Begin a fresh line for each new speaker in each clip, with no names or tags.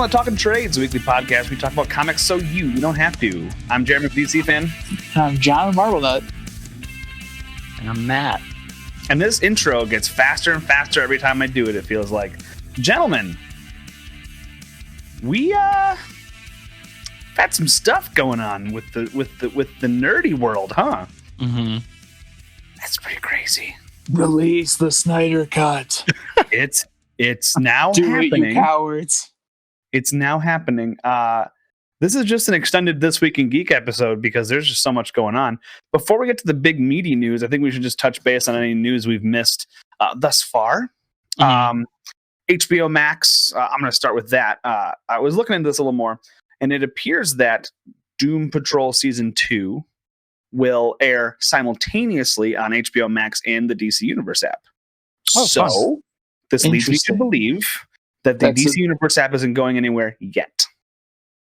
welcome to Talking Trades, a weekly podcast. We talk about comics so you don't have to. I'm Jeremy, DC fan.
I'm John, Marvel Nut.
And I'm Matt.
And this intro gets faster and faster every time I do it, it feels like. Gentlemen, we had some stuff going on with the nerdy world, huh?
Mm-hmm.
That's pretty crazy.
Release the SNYDER Cut.
It's now happening.
Do it, you cowards.
It's now happening. This is just an extended This Week in Geek episode because there's just so much going on. Before we get to the big meaty news, I think we should just touch base on any news we've missed thus far.
Mm-hmm.
HBO Max, I'm going to start with that. I was looking into this a little more, and it appears that Doom Patrol Season 2 will air simultaneously on HBO Max and the DC Universe app.
Oh,
so
fun.
This leads me to believe that the DC Universe app isn't going anywhere yet.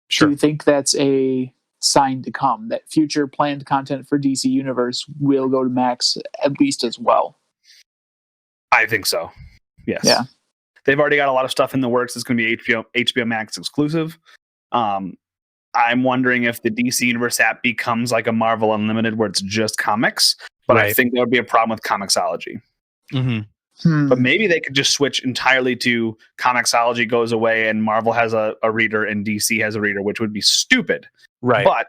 Sure. Do you think that's a sign to come, that future planned content for DC Universe will go to Max at least as well?
I think so. Yes.
Yeah.
They've already got a lot of stuff in the works. It's going to be HBO Max exclusive. I'm wondering if the DC Universe app becomes like a Marvel Unlimited where it's just comics, but right. I think there would be a problem with Comixology.
Mm-hmm.
But maybe they could just switch entirely to Comixology goes away and Marvel has a reader and DC has a reader, which would be stupid.
Right.
But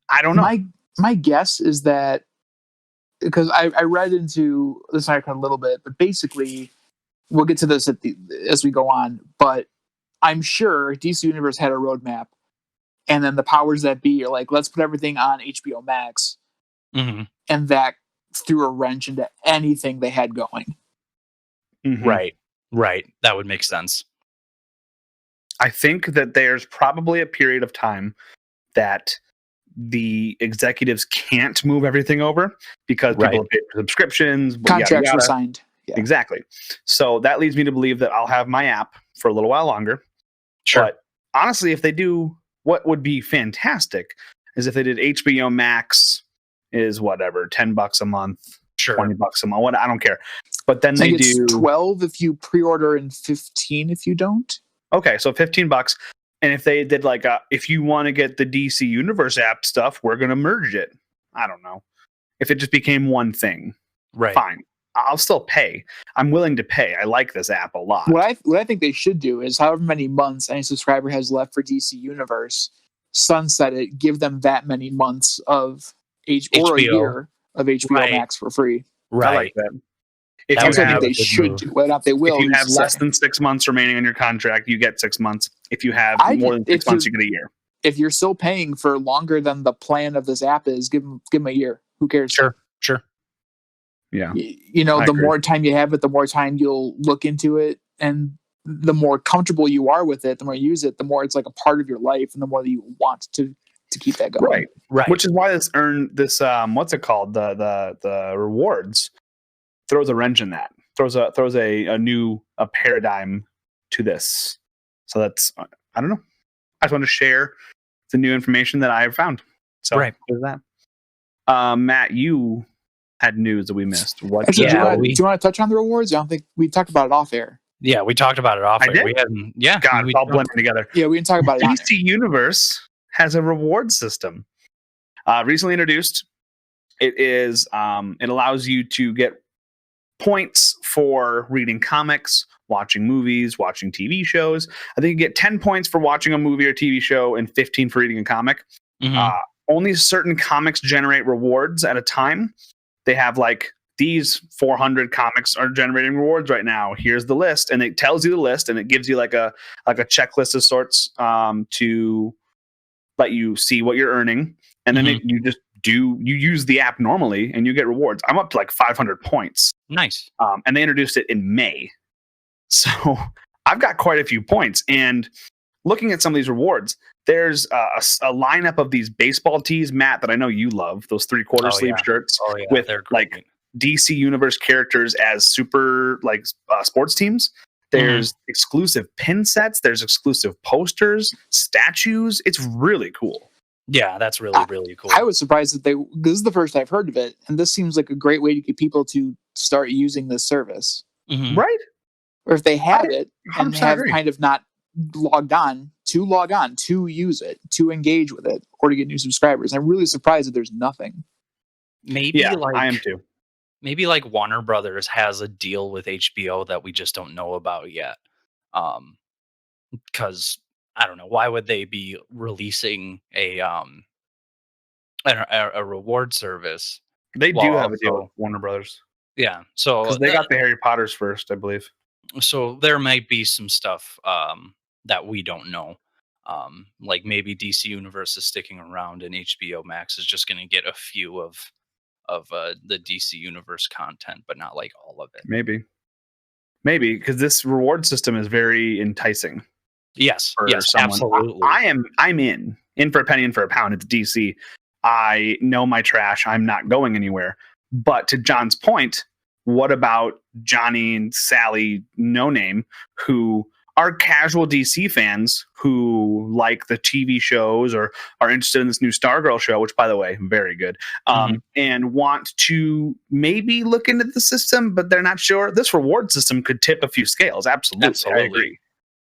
I don't know.
My guess is that, because I read into this a little bit, but basically we'll get to this as we go on, but I'm sure DC Universe had a roadmap, and then the powers that be are like, let's put everything on HBO Max.
Mm-hmm.
And that threw a wrench into anything they had going.
Mm-hmm.
Right. That would make sense.
I think that there's probably a period of time that the executives can't move everything over because people have paid for subscriptions.
Contracts were signed.
Yeah. Exactly. So that leads me to believe that I'll have my app for a little while longer.
Sure.
But honestly, if they do, what would be fantastic is if they did HBO Max is whatever, $10 a month,
sure,
$20 a month. What, I don't care. But then they do
12 if you pre-order and 15 if you don't.
Okay, so $15. And if they did like if you want to get the DC Universe app stuff, we're going to merge it. I don't know. If it just became one thing,
right?
Fine. I'll still pay. I'm willing to pay. I like this app a lot.
What I think they should do is however many months any subscriber has left for DC Universe, sunset it, give them that many months of or a year of HBO Max for free.
Right.
I like that.
That's what I think they should do. Whether or not they will.
If you have less than 6 months remaining on your contract, you get 6 months. If you have more than 6 months, you get a year.
If you're still paying for longer than the plan of this app is, give them a year. Who cares?
Sure.
Yeah.
The more time you have it, the more time you'll look into it, and the more comfortable you are with it, the more you use it, the more it's like a part of your life, and the more that you want to keep that going.
Right. Which is why this what's it called? The rewards throws a wrench in that. Throws a new paradigm to this. So that's, I don't know. I just want to share the new information that I found. So there's that. Matt, you had news that we missed. What?
Actually, do you want to touch on the rewards? I don't think we talked about it off air.
Yeah, we talked about it off air.
Did?
We hadn't. Yeah,
God, it's all blending together.
Yeah, we didn't talk about it.
DC Universe has a reward system. Recently introduced. It is. It allows you to get points for reading comics, watching movies, watching TV shows. I think you get 10 points for watching a movie or TV show and 15 for reading a comic.
Mm-hmm.
Only certain comics generate rewards at a time. They have like these 400 comics are generating rewards right now. Here's the list, and it tells you the list, and it gives you like a checklist of sorts to let you see what you're earning, and then you use the app normally, and you get rewards. I'm up to like 500 points.
Nice.
And they introduced it in May, so I've got quite a few points. And looking at some of these rewards, there's a lineup of these baseball tees, Matt, that I know you love. Those 3/4 sleeve shirts with like DC Universe characters as super like sports teams. There's exclusive pin sets. There's exclusive posters, statues. It's really cool.
Yeah, that's really cool.
I was surprised that this is the first I've heard of it, and this seems like a great way to get people to start using this service.
Right?
Or if they have it and have kind of not log on to use it, to engage with it, or to get new subscribers. I'm really surprised that there's nothing.
Maybe
I am too.
Maybe like Warner Brothers has a deal with HBO that we just don't know about yet. Because I don't know, why would they be releasing a reward service?
They do have a deal with Warner Brothers.
Yeah, so
because they got the Harry Potters first, I believe.
So there might be some stuff that we don't know. Like maybe DC Universe is sticking around, and HBO Max is just going to get a few of the DC Universe content, but not like all of it.
Maybe because this reward system is very enticing.
Yes,
someone.
Absolutely.
I'm in for a penny, in for a pound. It's DC. I know my trash. I'm not going anywhere. But to John's point, what about Johnny and Sally No Name, who are casual DC fans who like the TV shows or are interested in this new Stargirl show, which, by the way, very good, and want to maybe look into the system, but they're not sure? This reward system could tip a few scales. Absolutely. I agree.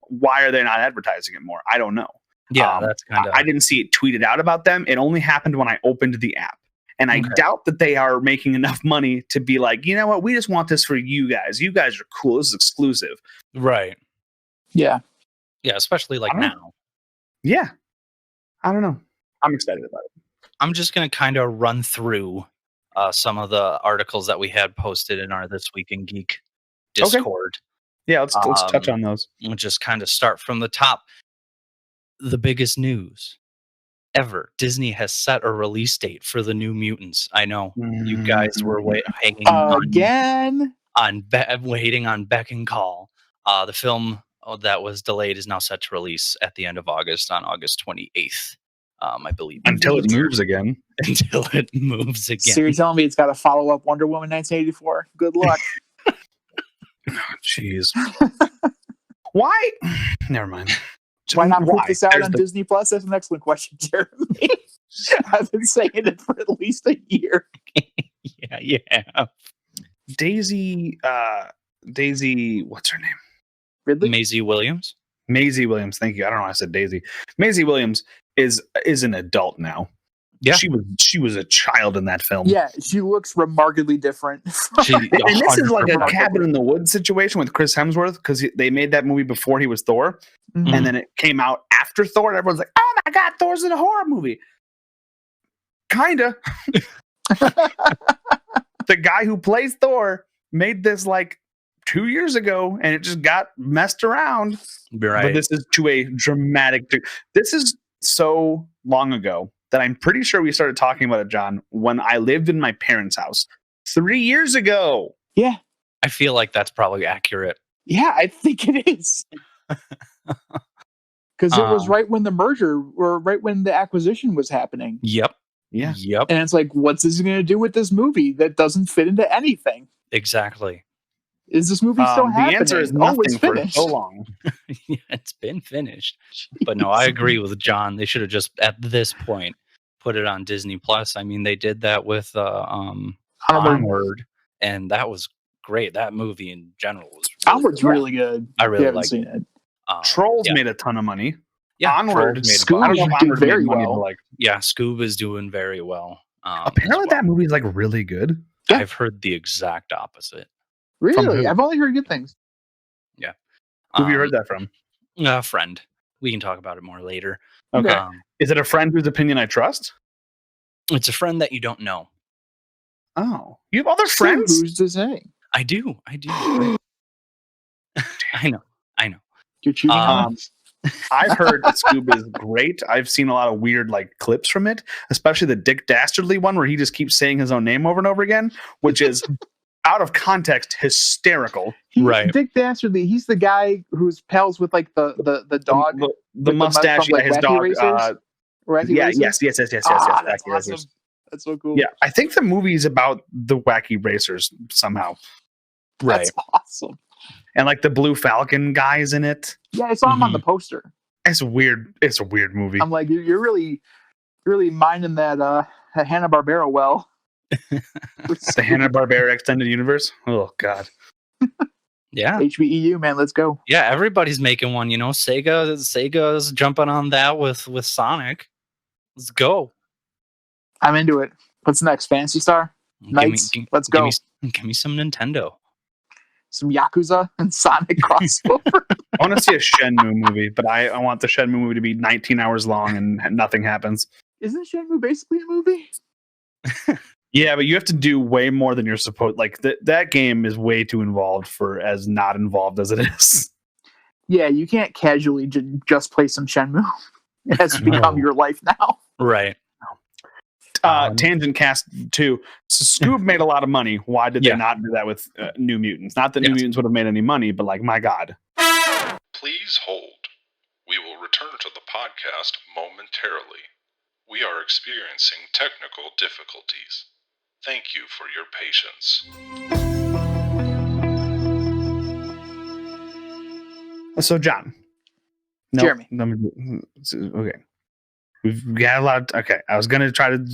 Why are they not advertising it more? I don't know.
Yeah, that's kind of...
I didn't see it tweeted out about them. It only happened when I opened the app. And I doubt that they are making enough money to be like, you know what, we just want this for you guys. You guys are cool. This is exclusive.
Right.
Yeah.
Yeah, especially like now.
Yeah. I don't know. I'm excited about it.
I'm just going to kind of run through some of the articles that we had posted in our This Week in Geek Discord.
Yeah, let's touch on those.
We'll just kind of start from the top. The biggest news ever. Disney has set a release date for the New Mutants. I know you guys were hanging waiting on beck and call. The film that was delayed is now set to release at the end of August, on August 28th. I believe.
Until it moves again.
Until it moves again.
So you're telling me it's got to follow up Wonder Woman 1984? Good luck.
Jeez. Why? Never mind.
Why not put this out on Disney Plus? That's an excellent question, Jeremy. I've been saying it for at least a year.
Yeah.
Daisy, what's her name?
Ridley?
Maisie Williams.
Maisie Williams. Thank you. I don't know why I said Daisy. Maisie Williams is an adult now. Yeah, she was a child in that film.
Yeah, she looks remarkably different.
And this is like a Cabin in the Woods situation with Chris Hemsworth, because they made that movie before he was Thor, and then it came out after Thor, and everyone's like, "Oh my god, Thor's in a horror movie." Kinda. The guy who plays Thor made this like 2 years ago, and it just got messed around.
Right.
But this is to a dramatic. This is so long ago that I'm pretty sure we started talking about it, John, when I lived in my parents' house 3 years ago.
Yeah.
I feel like that's probably accurate.
Yeah, I think it is. Because it was right when the merger, or right when the acquisition was happening.
Yep.
Yeah.
Yep.
And it's like, what's this going to do with this movie that doesn't fit into anything?
Exactly.
Is this movie still happening?
The answer is nothing for so long.
Yeah, it's been finished. But no, I agree with John. They should have just, at this point, put it on Disney Plus. I mean, they did that with Onward, and that was great. That movie in general was
Onward's really good.
I really liked
it.
Trolls made a ton of money.
Yeah,
Onward made
Scoob very well.
Yeah, Scoob is doing very well.
Apparently, that movie is like really good.
Yeah.
I've heard the exact opposite.
Really? I've only heard good things.
Yeah.
Who have you heard that from?
A friend. We can talk about it more later.
Okay. Is it a friend whose opinion I trust?
It's a friend that you don't know.
Oh. You have other friends?
Who's to say?
I do. I know.
You're choosing
I've heard Scoob is great. I've seen a lot of weird like clips from it, especially the Dick Dastardly one where he just keeps saying his own name over and over again, which is out of context hysterical.
Right.
Dick Dastardly, he's the guy who's pals with like the dog,
the mustache guy, his dog. Yes.
That's awesome. That's so cool.
Yeah, I think the movie's about the Wacky Racers somehow.
Right.
That's awesome.
And like the Blue Falcon guys in it.
Yeah, I saw him on the poster.
It's weird. It's a weird movie.
I'm like, you're really minding that Hanna-Barbera well.
The Hanna-Barbera extended universe. Oh God.
Yeah.
HBEU, man, let's go.
Yeah, everybody's making one. Sega's jumping on that with Sonic. Let's go.
I'm into it. What's next? Phantasy Star? Knights? Let's go.
Give me some Nintendo.
Some Yakuza and Sonic crossover.
I want to see a Shenmue movie, but I want the Shenmue movie to be 19 hours long and nothing happens.
Isn't Shenmue basically a movie?
Yeah, but you have to do way more than you're supposed. Like that game is way too involved for as not involved as it is.
Yeah, you can't casually just play some Shenmue. It has to become your life now.
Right.
Tangent Cast 2. So Scoob made a lot of money. Why did they not do that with New Mutants? Not that New Mutants would have made any money, but like, my God.
Please hold. We will return to the podcast momentarily. We are experiencing technical difficulties. Thank you for your patience.
So, John.
Jeremy.
Okay. We've got a lot. Okay. I was going to try to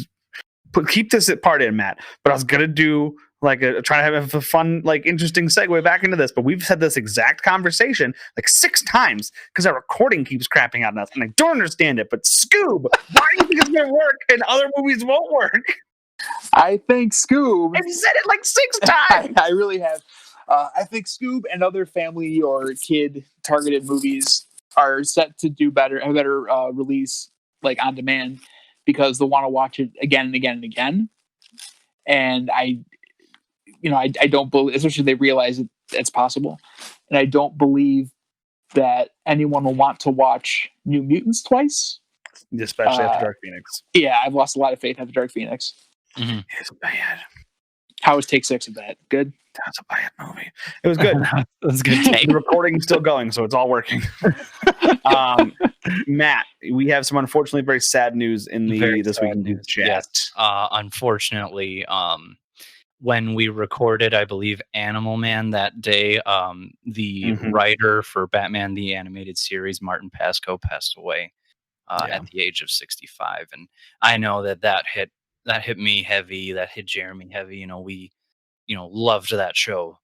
keep this part in, Matt, but I was going to do try to have a fun, interesting segue back into this. But we've had this exact conversation 6 times because our recording keeps crapping out on us. And I don't understand it. But Scoob, why do you think it's going to work and other movies won't work?
I think Scoob.
I've said it 6 times.
I really have. I think Scoob and other family or kid targeted movies are set to do better, have a better release on demand because they'll want to watch it again and again and again. And I don't believe, especially if they realize it's possible. And I don't believe that anyone will want to watch New Mutants twice.
Especially after Dark Phoenix.
Yeah, I've lost a lot of faith after Dark Phoenix.
Mm-hmm.
It's bad.
How was take 6 of that? Good?
That's a bad movie. It was good.
That was a good take.
The recording's still going, so it's all working. Matt, we have some unfortunately very sad news in this week in the chat.
Yes. Unfortunately, when we recorded, I believe, Animal Man that day, the writer for Batman the Animated Series, Martin Pascoe, passed away at the age of 65. And I know that hit me heavy. That hit Jeremy heavy. We loved that show.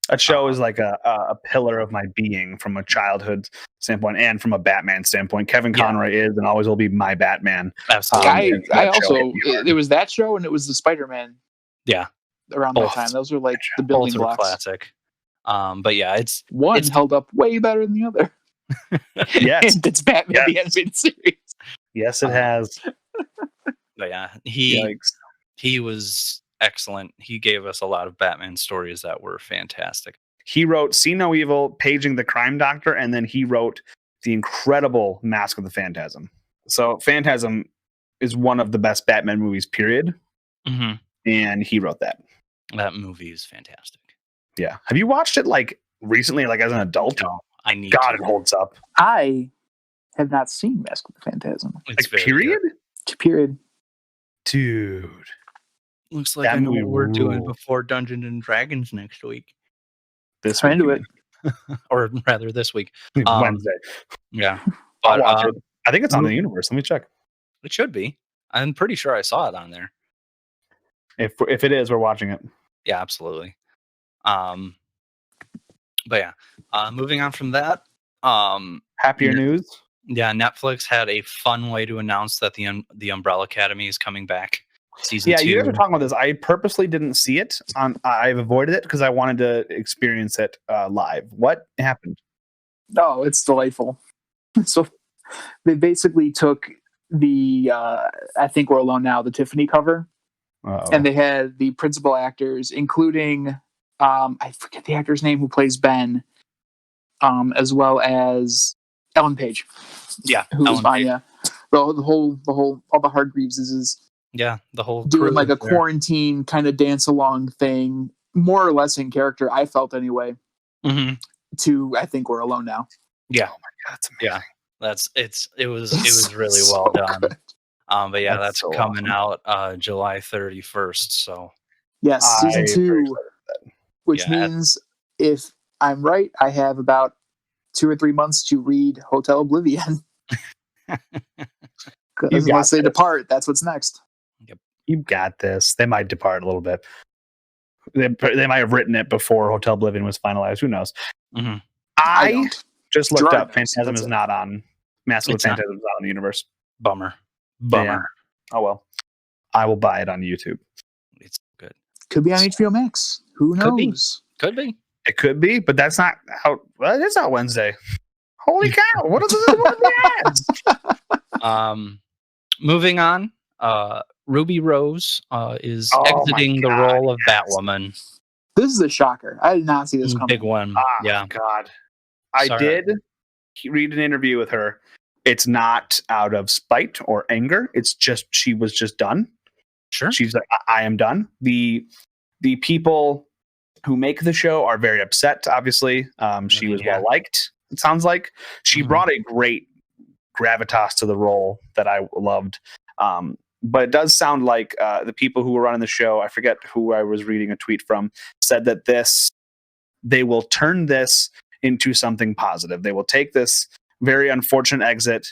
That show is like a pillar of my being from a childhood standpoint and from a Batman standpoint. Kevin Conroy is and always will be my Batman.
Absolutely.
I also, it was that show and it was the Spider-Man.
Yeah.
Around that time. Those were the building blocks.
Classic. But yeah, it's
held up way better than the other.
Yes.
It's Batman the Animated Series.
Yes, it has.
But yeah, he was excellent. He gave us a lot of Batman stories that were fantastic.
He wrote See No Evil, Paging the Crime Doctor, and then he wrote the incredible Mask of the Phantasm. So Phantasm is one of the best Batman movies, period.
Mm-hmm.
And he wrote that.
That movie is fantastic.
Yeah. Have you watched it recently, as an adult?
No, I need
God, it holds up.
I have not seen Mask of the Phantasm.
It's period?
Period.
Dude.
Looks like I know what we're doing before Dungeons and Dragons next week.
This
I'm into it.
Or rather this week.
Wednesday.
Yeah.
But, I'll watch it. I think it's on the universe. Let me check.
It should be. I'm pretty sure I saw it on there.
If it is, we're watching it.
Yeah, absolutely. But yeah, moving on from that.
Happier news.
Yeah, Netflix had a fun way to announce that the Umbrella Academy is coming back. Season 2.
You guys were talking about this. I purposely didn't see it. I've avoided it because I wanted to experience it live. What happened?
Oh, it's delightful. So they basically took the I Think We're Alone Now, the Tiffany cover.
Uh-oh.
And they had the principal actors, including I forget the actor's name who plays Ben, as well as Ellen Page.
Yeah,
who was Vanya. All the Hargreaves is
the whole
doing a quarantine kind of dance along thing, more or less in character. I felt anyway.
Mm-hmm.
To I Think We're Alone Now.
Yeah.
Oh my God, that's amazing.
It was really well done.
Good.
But yeah, that's
so
coming
awesome.
out July 31st. So
yes, season 2, which means if I'm right, I have about 2 or 3 months to read Hotel Oblivion. Unless they depart, that's what's next.
Yep. You got this. They might depart a little bit. They might have written it before Hotel Oblivion was finalized. Who knows?
Mm-hmm.
I
don't.
just looked
Gerard
up.
knows.
Phantasm
That's
is
it.
not on. Massive
It's not.
Phantasm is not on the universe.
Bummer.
Yeah. Oh well. I will buy it on YouTube.
It's good.
Could be on HBO Max. Who
Could be.
knows?
Could be.
It could be, but that's not how. Well, it's not Wednesday. Holy cow! What are the ads?
Moving on. Ruby Rose is
Oh my
exiting the
God,
role of
yes.
Batwoman.
This is a shocker. I did not see this coming.
Big one. Yeah.
God. I
Sorry.
did read an interview with her. It's not out of spite or anger. It's just she was just done.
Sure.
She's like, I am done. The people who make the show are very upset. Obviously, she was
Yeah.
well liked. It sounds like she
Mhm.
brought a great gravitas to the role that I loved. But it does sound like the people who were running the show, I forget who I was reading a tweet from, said that they will turn this into something positive. They will take this very unfortunate exit,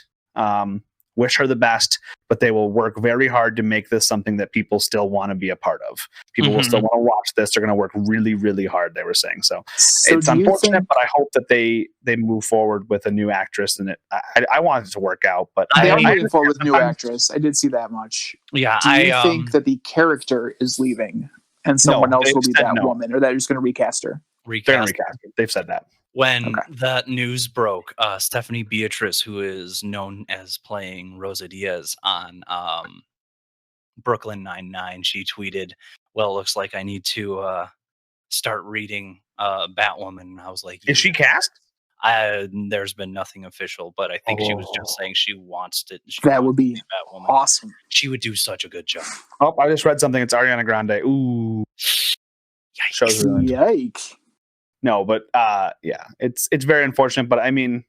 wish her the best, but they will work very hard to make this something that people still want to be a part of. People will still want to watch this. They're going to work really, really hard, they were saying. So it's
do you
unfortunate,
think
but I hope that they move forward with a new actress. And I want it to work out, but
they are
I-
moving forward with new actress? I did see that much.
Yeah.
Do you think that the character is leaving and someone else
they've
will be
said
that
no.
woman, or that just going to recast her?
they're going
recast.
to recast it. They've said that.
When
Okay.
that news broke, Stephanie Beatrice, who is known as playing Rosa Diaz on Brooklyn Nine-Nine, she tweeted, "Well, it looks like I need to start reading Batwoman." And I was like,
Is she cast?
There's been nothing official, but I think she was just saying she wants to.
That would be
Batwoman.
awesome.
She would do such a good job.
Oh, I just read something. It's Ariana Grande. Ooh. Shows ruined.
Yike.
No, but yeah, it's very unfortunate. But I mean,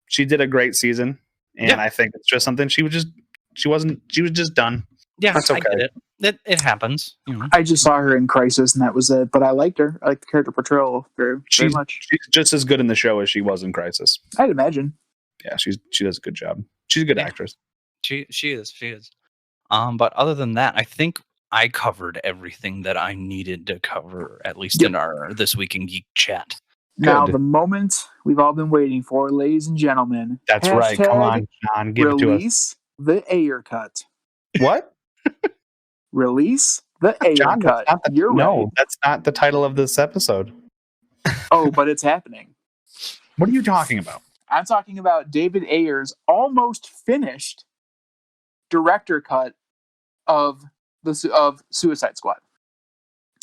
she did a great season, and
Yeah.
I think it's just something she was just done.
Yeah,
That's
I
okay.
get it. It happens. You know.
I just saw her in Crisis, and that was it. But I liked her. I liked the character portrayal very much.
She's just as good in the show as she was in Crisis.
I'd imagine.
Yeah, she does a good job. She's a good
Yeah.
actress.
She is. But other than that, I think I covered everything that I needed to cover, at least
Yep.
in our This Week in Geek chat.
Now,
Good.
the moment we've all been waiting for, ladies and gentlemen.
That's right. Come
Hashtag
on, John, give it to us.
Release the SNYDER Cut.
What?
Release the SNYDER
John,
Cut. You're
no,
right.
that's not the title of this episode.
Oh, but it's happening.
What are you talking about?
I'm talking about David Ayer's almost finished director cut of Suicide Squad,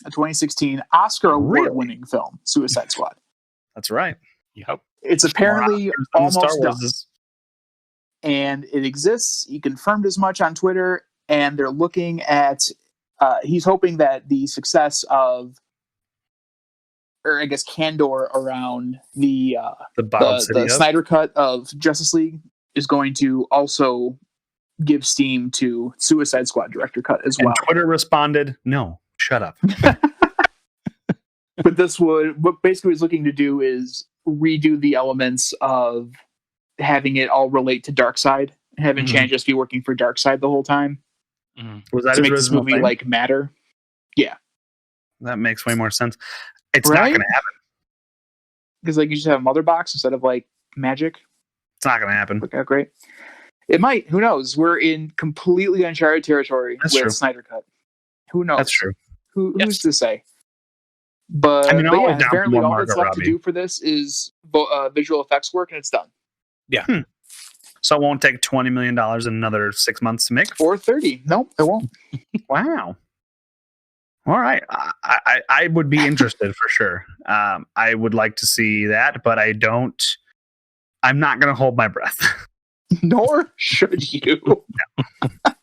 a 2016 Oscar award-winning film, Suicide Squad.
That's right.
Yep.
It's apparently almost
Star
done,
Wars.
and it exists. He confirmed as much on Twitter, and they're looking at. He's hoping that the success of, or I guess, candor around the
Bob City
the
of?
Snyder Cut of Justice League is going to also give steam to Suicide Squad director cut as
And
well.
Twitter responded, "No, shut up."
But what basically he's looking to do is redo the elements of having it all relate to Darkseid, having
Mhm.
Chan just be working for Darkseid the whole time
Was that
to
his
make this
original
movie
thing?
like matter.
That makes way more sense. It's
Right?
not going to happen.
Because like you just have a mother box instead of like magic.
It's not going to happen.
Work out great. It might. Who knows? We're in completely uncharted territory
That's
with
true.
Snyder Cut. Who knows?
That's true.
Who's
Yes.
to say? But,
I mean, I'm
but
always
yeah,
down for
apparently
more
all that's
Margot
left to
Robbie.
do for this is visual effects work, and it's done.
So it won't take $20 million in another 6 months to make?
Or 30. Nope, it won't.
Wow. All right. I would be interested for sure. I would like to see that, but I'm not going to hold my breath.
Nor should you.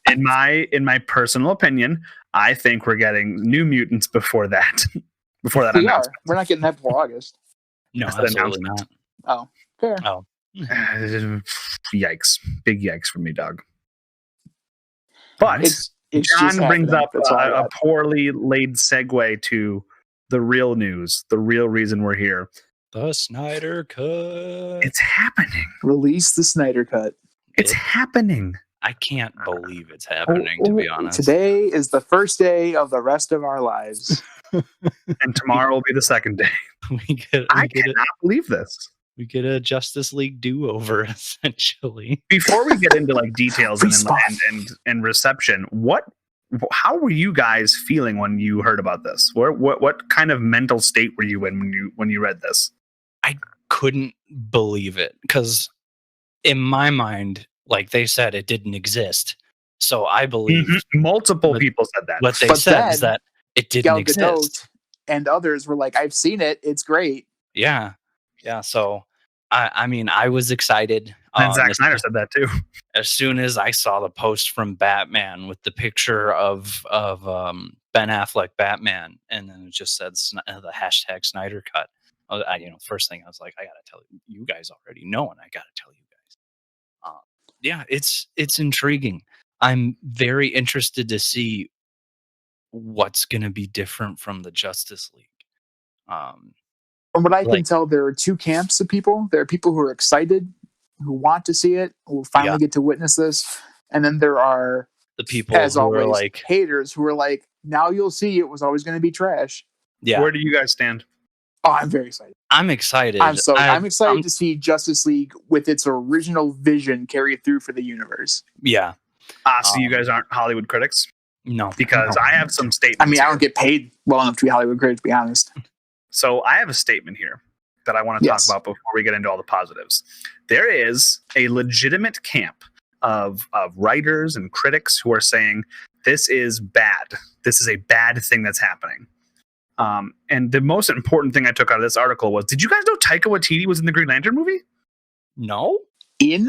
In my personal opinion, I think we're getting New Mutants before that. Before that
We are.
announcement.
We're not getting that before August.
No,
That's the
absolutely not.
Oh, fair.
Oh.
Yikes. Big yikes for me, dog. But
It's just
John brings
happening.
up
That's all I
a
got.
poorly laid segue to the real news, the real reason we're here.
The Snyder Cut.
It's happening.
Release the Snyder Cut.
It's happening.
I can't believe it's happening, to be honest.
Today is the first day of the rest of our lives.
And tomorrow will be the second day. I cannot believe this.
We get a Justice League do-over, essentially.
Before we get into like details and reception, how were you guys feeling when you heard about this? What kind of mental state were you in when you read this?
I couldn't believe it, because in my mind, like they said, it didn't exist. So I believe
multiple people said that.
What they said is that it didn't exist.
And others were like, "I've seen it. It's great."
Yeah. So I mean, I was excited.
And Zack Snyder said that too.
As soon as I saw the post from Batman with the picture of Ben Affleck Batman, and then it just said the hashtag Snyder Cut. First thing I was like, I gotta tell you guys already know, and I gotta tell you guys. Yeah, it's intriguing. I'm very interested to see what's gonna be different from the Justice League.
From what I can tell, there are two camps of people. There are people who are excited, who want to see it, who will finally get to witness this. And then there are
the people
as
who
always,
are like
haters who are like, now you'll see it was always going to be trash.
Yeah.
Where do you guys stand?
Oh, I'm very excited.
I'm excited.
I'm excited to see Justice League with its original vision carry through for the universe.
Yeah.
So you guys aren't Hollywood critics?
No.
Because I have some statements.
I mean, I don't get paid well enough to be Hollywood critic, to be honest.
So I have a statement here that I want to talk about before we get into all the positives. There is a legitimate camp of writers and critics who are saying this is bad. This is a bad thing that's happening. And the most important thing I took out of this article was, did you guys know Taika Waititi was in the Green Lantern movie?
No.
He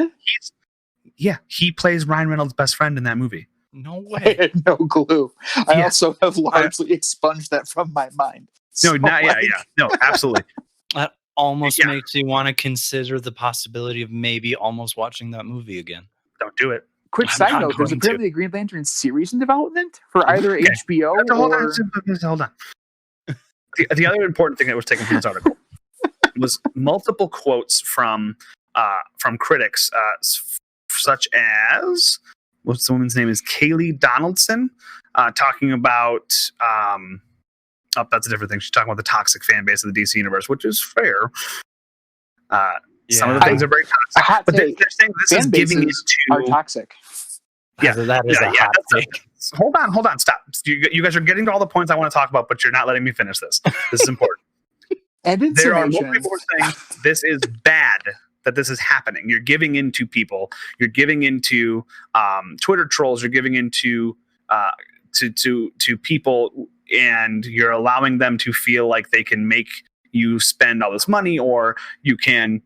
plays Ryan Reynolds' best friend in that movie.
No way.
I had no clue. I also have largely expunged that from my mind.
No, no, absolutely.
That almost makes me want to consider the possibility of maybe almost watching that movie again.
Don't do it.
Quick side note, there's apparently a Green Lantern series in development for either HBO or...
Hold on. The other important thing that was taken from this article was multiple quotes from critics, such as, what's the woman's name is Kaylee Donaldson, talking about... that's a different thing. She's talking about the toxic fan base of the DC universe, which is fair. Some of the things are very toxic, but they're saying this is giving into
are toxic.
Yeah, that is a hot take.
Hold on, stop. You guys are getting to all the points I want to talk about, but you're not letting me finish this. This is important.
And
there are more people who are saying this is bad, that this is happening. You're giving into people. You're giving into Twitter trolls. You're giving into to people, and you're allowing them to feel like they can make you spend all this money, or you can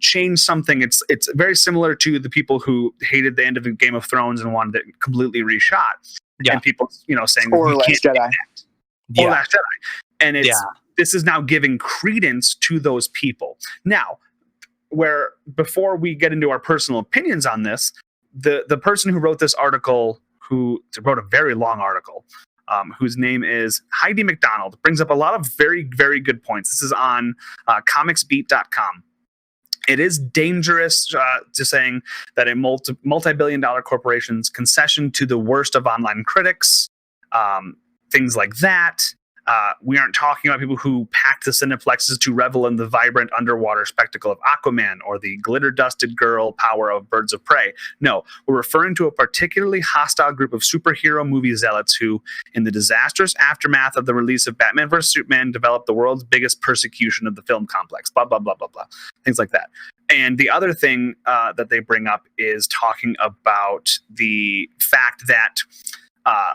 change something. It's very similar to the people who hated the end of Game of Thrones and wanted it completely reshot. Yeah. And people, saying
or Last Jedi.
Or Last Jedi. And this is now giving credence to those people. Now, where before we get into our personal opinions on this, the person who wrote this article, who wrote a very long article, whose name is Heidi McDonald, brings up a lot of very, very good points. This is on comicsbeat.com. It is dangerous to saying that a multi-billion-dollar corporation's concession to the worst of online critics, things like that. We aren't talking about people who pack the cineplexes to revel in the vibrant underwater spectacle of Aquaman or the glitter-dusted girl power of Birds of Prey. No, we're referring to a particularly hostile group of superhero movie zealots who, in the disastrous aftermath of the release of Batman vs. Superman, developed the world's biggest persecution of the film complex, blah, blah, blah, blah, blah, things like that. And the other thing that they bring up is talking about the fact that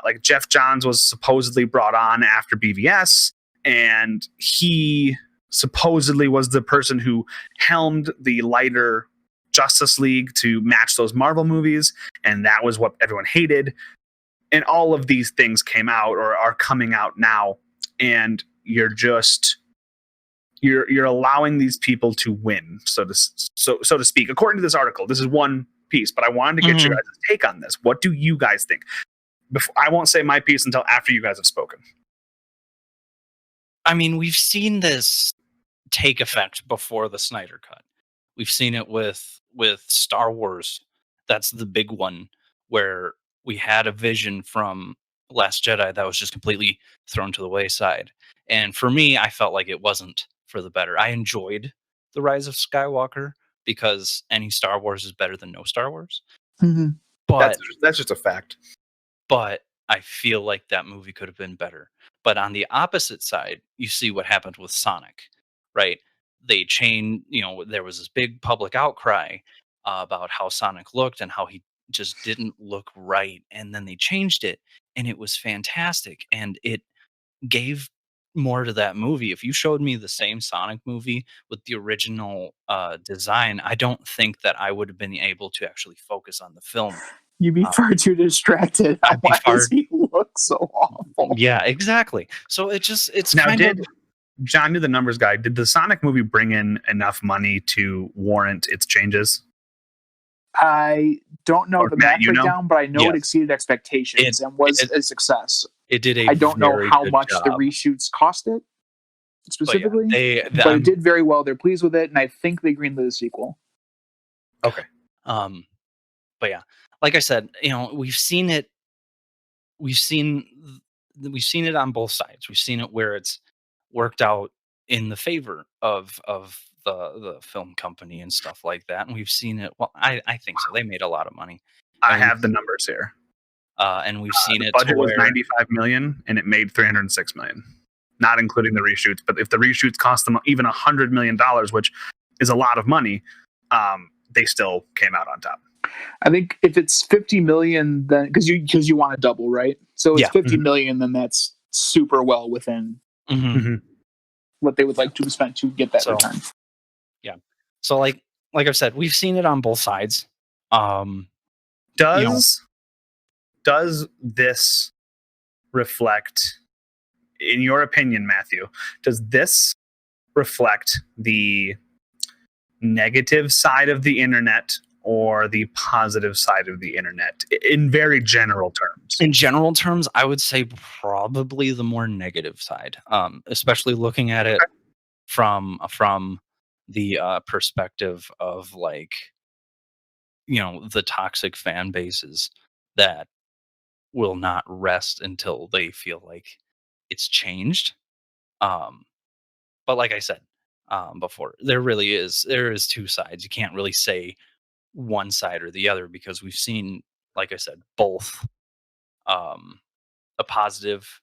like Jeff Johns was supposedly brought on after BVS, and he supposedly was the person who helmed the lighter Justice League to match those Marvel movies, and that was what everyone hated. And all of these things came out or are coming out now, and you're allowing these people to win, so to speak. According to this article, this is one piece, but I wanted to get your guys' take on this. What do you guys think? I won't say my piece until after you guys have spoken.
I mean, we've seen this take effect before the Snyder Cut. We've seen it with Star Wars. That's the big one, where we had a vision from Last Jedi that was just completely thrown to the wayside. And for me, I felt like it wasn't for the better. I enjoyed The Rise of Skywalker because any Star Wars is better than no Star Wars.
Mm-hmm.
But
That's just a fact.
but I feel like that movie could have been better. But on the opposite side, you see what happened with Sonic, right? They changed, there was this big public outcry about how Sonic looked and how he just didn't look right. And then they changed it, and it was fantastic. And it gave more to that movie. If you showed me the same Sonic movie with the original design, I don't think that I would have been able to actually focus on the film.
You'd be far too distracted.
I'd be
Why
far-
does he look so awful?
Yeah, exactly. So it's
Now,
kind of
John, knew the numbers guy, did the Sonic movie bring in enough money to warrant its changes?
I don't know
Or
the
Matt,
math
you know?
breakdown, but I know it
Yes.
exceeded expectations and was a success.
it did a
I don't know
very
how
good
much the
job.
reshoots cost it specifically, but it did very well. They're pleased with it, and I think they greenlit a sequel.
Okay.
But yeah, like I said, we've seen it on both sides. We've seen it where it's worked out in the favor of the film company and stuff like that, and we've seen it. Well, I think so. They made a lot of money.
I have the numbers here.
And we've seen
the
it.
budget
to
was
where,
95 million, and it made 306 million, not including the reshoots. But if the reshoots cost them even $100 million, which is a lot of money, they still came out on top.
I think if it's 50 million, then because you want to double, right? So it's
Yeah.
50 million, then that's super well within what they would like to spend to get that return.
Yeah. So like I've said, we've seen it on both sides.
Does this reflect, in your opinion, Matthew, does this reflect the negative side of the internet or the positive side of the internet in very general terms?
In general terms, I would say probably the more negative side, especially looking at it from the perspective of the toxic fan bases that will not rest until they feel like it's changed. But like I said before, there is two sides. You can't really say one side or the other because we've seen, like I said, both a positive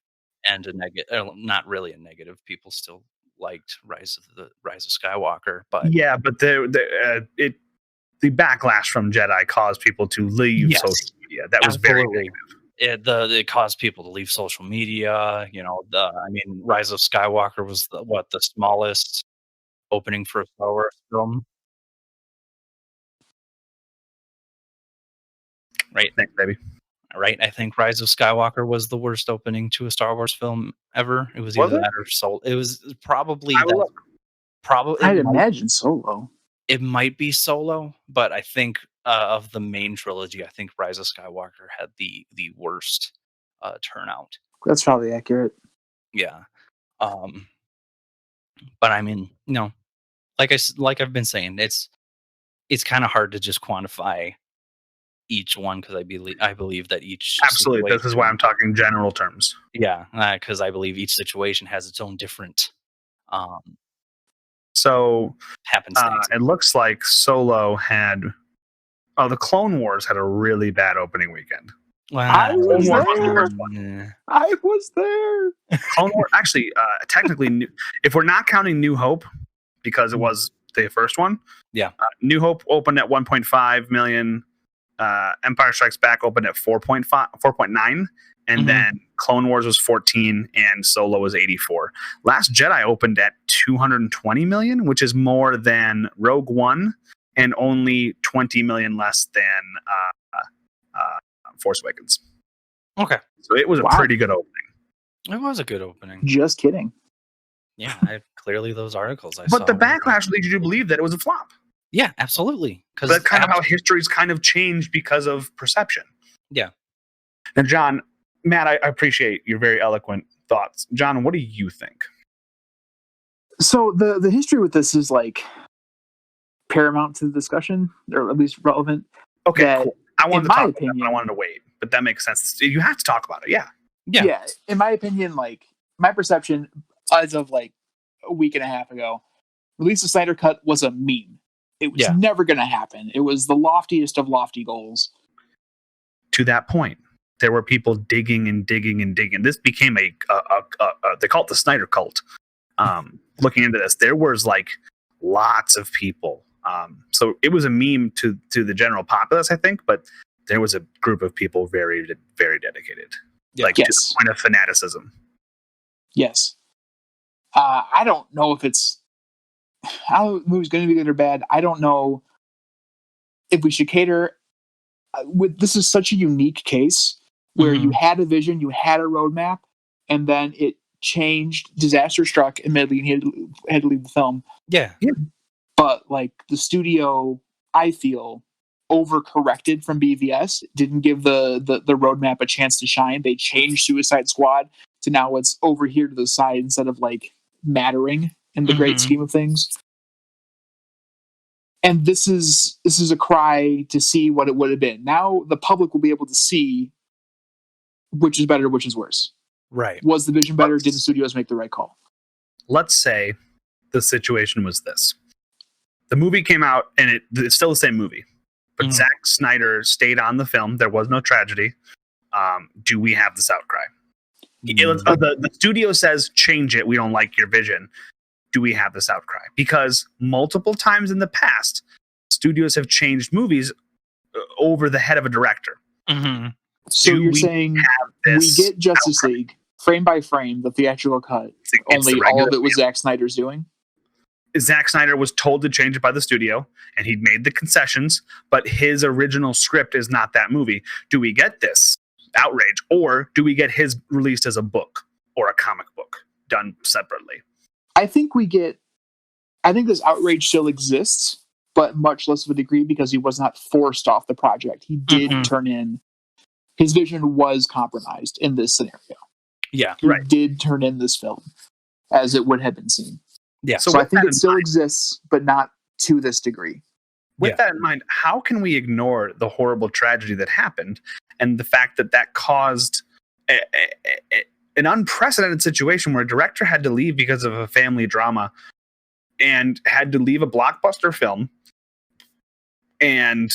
and a negative. Not really a negative. People still liked Rise of Skywalker, but
the backlash from Jedi caused people to leave social media. That was very negative.
It caused people to leave social media. Rise of Skywalker was the smallest opening for a Star Wars film. Right.
Thanks, baby.
Right. I think Rise of Skywalker was the worst opening to a Star Wars film ever. It was
Was
either
it?
that or Solo. It was probably
I will look.
I'd imagine Solo.
It might be Solo, but I think of the main trilogy, I think Rise of Skywalker had the worst turnout.
That's probably accurate.
Yeah. But I mean, like I've been saying, it's kind of hard to just quantify each one because I believe that each
Absolutely. This is why I'm talking general terms.
Yeah, because I believe each situation has its own different
So
happenstance.
it looks like Solo had. Oh, the Clone Wars had a really bad opening weekend.
I was
Clone Wars
there.
was the worst one.
I was there.
Clone Wars, actually, technically, if we're not counting New Hope, because it was the first one.
Yeah.
New Hope opened at 1.5 million. Empire Strikes Back opened at 4.9, and then Clone Wars was 14, and Solo was 84. Last Jedi opened at 220 million, which is more than Rogue One, and only 20 million less than Force Awakens.
Okay.
So it was a pretty good opening.
It was a good opening.
Just kidding.
Yeah, clearly those articles I
saw.
But
the backlash leads you to believe that it was a flop.
Yeah, absolutely.
Because that's kind of how history's kind of changed because of perception.
Yeah.
Now, John, Matt, I appreciate your very eloquent thoughts. John, what do you think?
So the history with this is paramount to the discussion, or at least relevant.
Okay, cool. I wanted to talk about that, but I wanted to wait. But that makes sense. You have to talk about it. Yeah.
In my opinion, my perception, as of like a week and a half ago. Release the Snyder Cut was a meme. It was never going to happen. It was the loftiest of lofty goals.
To that point, there were people digging and digging and digging. This became they call it the Snyder cult. Looking into this, there was like lots of people. So it was a meme to the general populace, I think, but there was a group of people very, very dedicated, like to the point of fanaticism.
Yes. I don't know if it's how the movie's going to be good or bad. I don't know if we should cater. This is such a unique case where you had a vision, you had a roadmap, and then it changed. Disaster struck admittedly, and he had to leave the film.
Yeah.
But like the studio, I feel overcorrected from BVS. Didn't give the roadmap a chance to shine. They changed Suicide Squad to now it's over here to the side instead of like mattering in the great scheme of things. And this is a cry to see what it would have been. Now the public will be able to see which is better, which is worse.
Right.
Was the vision better? Did the studios make the right call?
Let's say the situation was this. The movie came out, and it's still the same movie. But Zack Snyder stayed on the film. There was no tragedy. Do we have this outcry? The studio says, change it. We don't like your vision. Do we have this outcry? Because multiple times in the past, studios have changed movies over the head of a director.
So you're saying we get Justice League frame by frame, the theatrical cut. Only all of it was Zack Snyder's doing?
Zack Snyder was told to change it by the studio, and he'd made the concessions, but his original script is not that movie. Do we get this outrage, or do we get his released as a book or a comic book done separately?
I think this outrage still exists, but much less of a degree because he was not forced off the project. He did turn in. His vision was compromised in this scenario.
Yeah,
he did turn in this film as it would have been seen.
Yeah,
so I think it still exists, but not to this degree.
With that in mind, how can we ignore the horrible tragedy that happened and the fact that caused an unprecedented situation where a director had to leave because of a family drama and had to leave a blockbuster film, and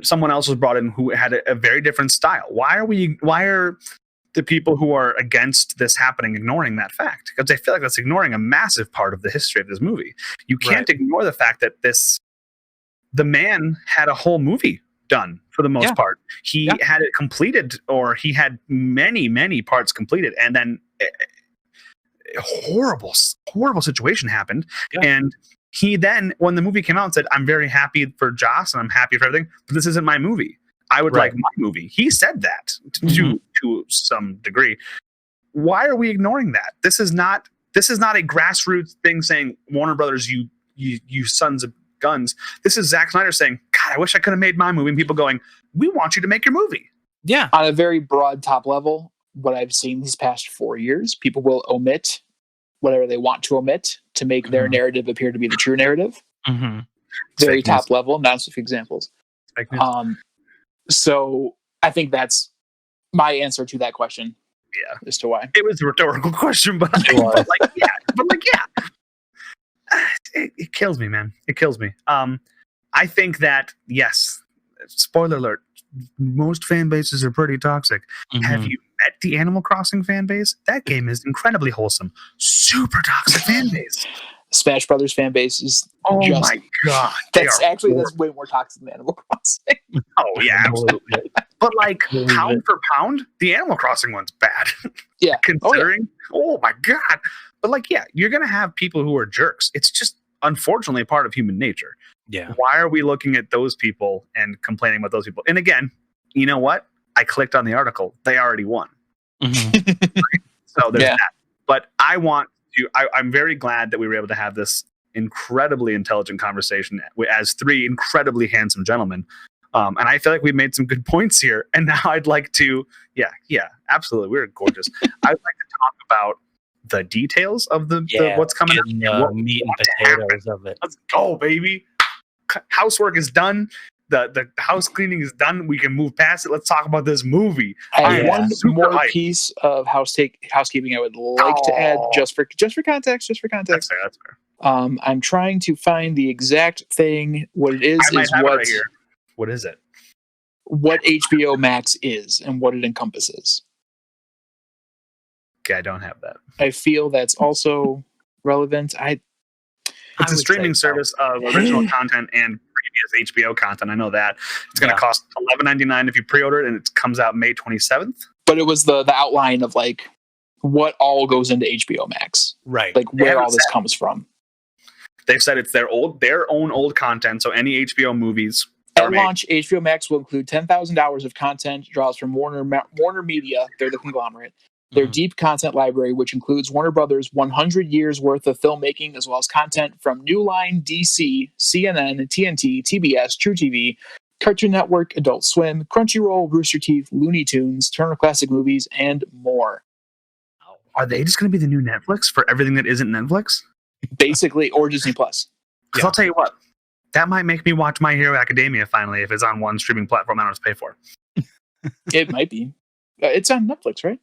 someone else was brought in who had a very different style? Why are the people who are against this happening ignoring that fact? Because I feel like that's ignoring a massive part of the history of this movie. You can't ignore the fact that the man had a whole movie done for the most part. He had it completed, or he had many, many parts completed, and then a horrible situation happened. And he then, when the movie came out, said, I'm very happy for Joss and I'm happy for everything, but this isn't my movie. I would like my movie. He said that to some degree. Why are we ignoring that? This is not a grassroots thing saying, Warner Brothers, you sons of guns. This is Zack Snyder saying, God, I wish I could have made my movie. And people going, we want you to make your movie.
Yeah.
On a very broad top level, what I've seen these past 4 years, people will omit whatever they want to omit to make their narrative appear to be the true narrative. Very top level, not specific examples. So I think that's my answer to that question.
Yeah.
As to why.
It was a rhetorical question, but it kills me, man. It kills me. I think that, yes, spoiler alert, most fan bases are pretty toxic. Have you met the Animal Crossing fan base? That game is incredibly wholesome. Super toxic fan base.
Smash Brothers fan base is
my god.
That's way more toxic than Animal Crossing.
Oh yeah, absolutely. But like pound for pound, the Animal Crossing one's bad.
Yeah.
Considering, oh my god. But like, yeah, you're gonna have people who are jerks. It's just unfortunately a part of human nature.
Yeah.
Why are we looking at those people and complaining about those people? And again, you know what? I clicked on the article. They already won. So there's that. But I'm very glad that we were able to have this incredibly intelligent conversation as three incredibly handsome gentlemen. And I feel like we made some good points here. And now I'd like to, absolutely. We're gorgeous. I'd like to talk about the details of the what's coming up.
Meat and potatoes of it.
Let's go, baby. Housework is done. The house cleaning is done. We can move past it. Let's talk about this movie.
I have one
super
more
hyped.
piece of housekeeping I would like to add, just for context.
That's fair. That's fair.
I'm trying to find the exact thing. What it is
I might
is
have
what
it right here. What is it?
what HBO Max is and what it encompasses.
Okay, I don't have that.
I feel that's also relevant.
It's a streaming service of original content and previous HBO content. I know that. It's going to cost $11.99 if you pre-order it, and it comes out May 27th.
But it was the outline of like what all goes into HBO Max.
Right.
Like where all this comes from.
They've said it's their own old content, so any HBO movies.
At launch, HBO Max will include 10,000 hours of content draws from Warner Media, they're the conglomerate, their deep content library, which includes Warner Brothers' 100 years worth of filmmaking, as well as content from New Line, DC, CNN, TNT, TBS, True TV, Cartoon Network, Adult Swim, Crunchyroll, Rooster Teeth, Looney Tunes, Turner Classic Movies, and more.
Are they just going to be the new Netflix for everything that isn't Netflix?
Basically, or Disney Plus.
Because I'll tell you what, that might make me watch My Hero Academia finally if it's on one streaming platform I don't have to pay for.
It might be. It's on Netflix, right?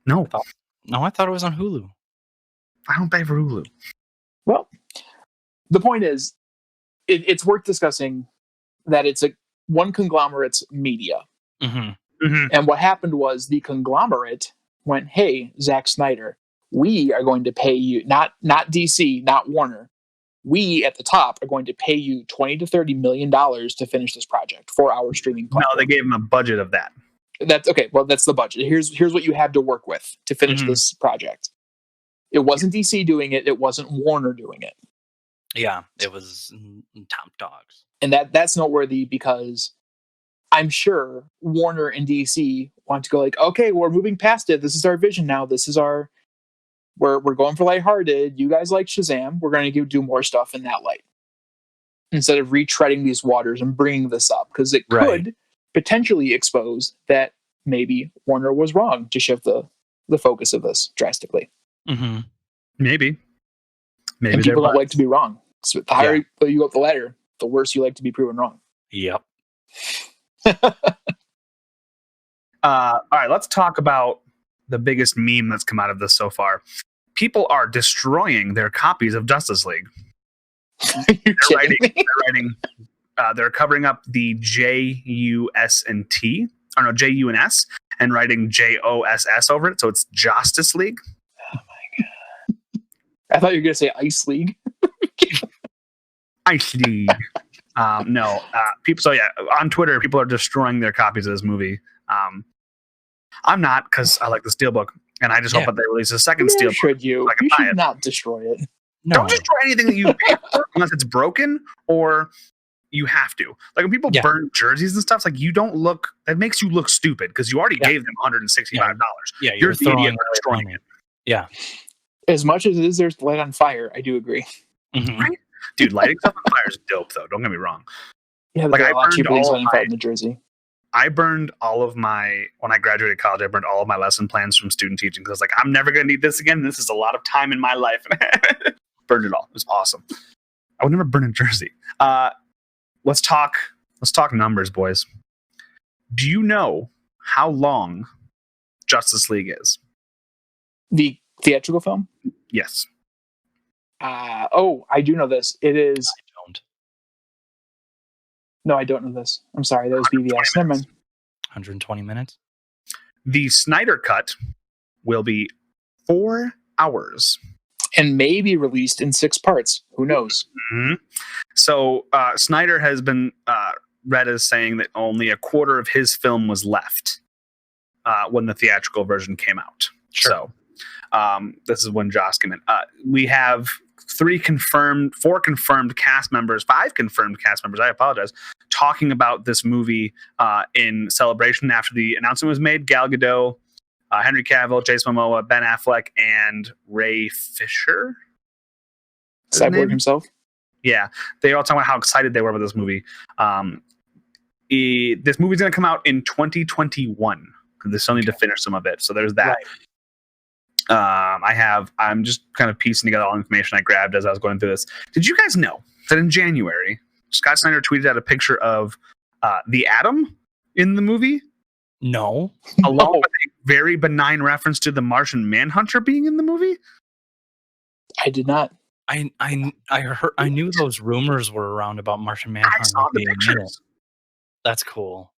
No.
I thought it was on Hulu.
I don't pay for Hulu.
Well, the point is, it's worth discussing that it's one conglomerate's media. And what happened was the conglomerate went, hey, Zack Snyder, we are going to pay you, not DC, not Warner. We at the top are going to pay you $20 to $30 million to finish this project for our streaming platform.
No, they gave him a budget of that.
That's okay. Well, that's the budget. Here's what you have to work with to finish this project. It wasn't DC doing it. It wasn't Warner doing it.
Yeah, it was top dogs.
And that's noteworthy because I'm sure Warner and DC want to go like, okay, we're moving past it. This is our vision now. This is our we're going for lighthearted. You guys like Shazam. We're going to do more stuff in that light instead of retreading these waters and bringing this up because it could potentially expose that maybe Warner was wrong to shift the focus of this drastically.
Maybe
and people don't like to be wrong. So the higher you go up the ladder, the worse you like to be proven wrong.
Yep.
All right, let's talk about the biggest meme that's come out of this so far. People are destroying their copies of Justice League. They're covering up the J-U-S and T, or no, J-U and S, and writing J-O-S-S over it, so it's Justice League.
Oh my god! I thought you were going to say Ice League.
Ice League. No, people. So yeah, on Twitter, people are destroying their copies of this movie. I'm not, because I like the Steelbook, and I just hope that they release a second Steelbook.
Should you? You should not destroy it.
No. Don't destroy anything that you pay for unless it's broken or you have to. Like when people burn jerseys and stuff, it's like you don't look. That makes you look stupid because you already gave them $165.
Yeah,
you're the idiot for destroying it.
Yeah.
As much as it is there's light on fire, I do agree.
Right, dude. Lighting stuff on fire is dope, though. Don't get me wrong.
Yeah, like I burned all of my in the jersey.
I burned all of my, when I graduated college, I burned all of my lesson plans from student teaching because I was like, I'm never going to need this again. This is a lot of time in my life. Burned it all. It was awesome. I would never burn a jersey. Let's talk numbers, boys. Do you know how long Justice League is?
The theatrical film?
Yes.
I do know this. It is.
I don't.
No, I don't know this. I'm sorry. That was BVS. Never mind.
120 minutes.
The Snyder Cut will be 4 hours.
And may be released in 6 parts. Who knows?
So Snyder has been read as saying that only a quarter of his film was left when the theatrical version came out. Sure. So this is when Joss came in. We have 4 confirmed cast members, 5 confirmed cast members, I apologize, talking about this movie in celebration after the announcement was made. Gal Gadot, Henry Cavill, Jason Momoa, Ben Affleck, and Ray Fisher.
Cyborg himself?
Yeah. They all talking about how excited they were about this movie. This movie's going to come out in 2021. They still need to finish some of it. So there's that. Right. I'm just kind of piecing together all the information I grabbed as I was going through this. Did you guys know that in January, Scott Snyder tweeted out a picture of the Atom in the movie,
No.
along with a very benign reference to the Martian Manhunter being in the movie.
I did not.
I heard. I knew those rumors were around about Martian
I
Manhunter
saw the
being in it.
pictures.
That's cool.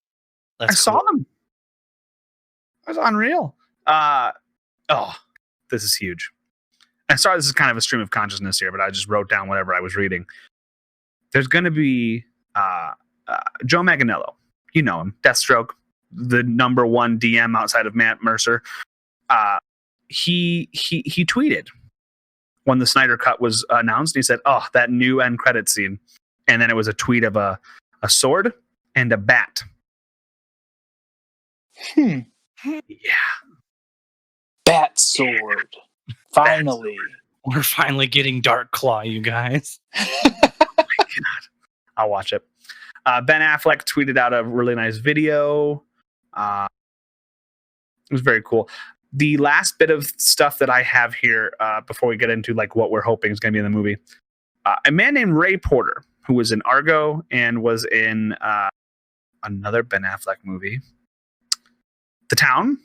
I
That's
saw
cool.
them. It was unreal. This is huge. I'm sorry, this is kind of a stream of consciousness here, but I just wrote down whatever I was reading. There's going to be Joe Manganiello. You know him, Deathstroke, the number one DM outside of Matt Mercer. He tweeted when the Snyder Cut was announced. He said, "Oh, that new end credit scene," and then it was a tweet of a sword and a bat.
Hmm.
Yeah,
Bat sword. Finally.
We're finally getting Dark Claw, you guys.
I'll watch it. Ben Affleck tweeted out a really nice video. It was very cool. The last bit of stuff that I have here before we get into like what we're hoping is going to be in the movie, a man named Ray Porter, who was in Argo and was in another Ben Affleck movie, The Town.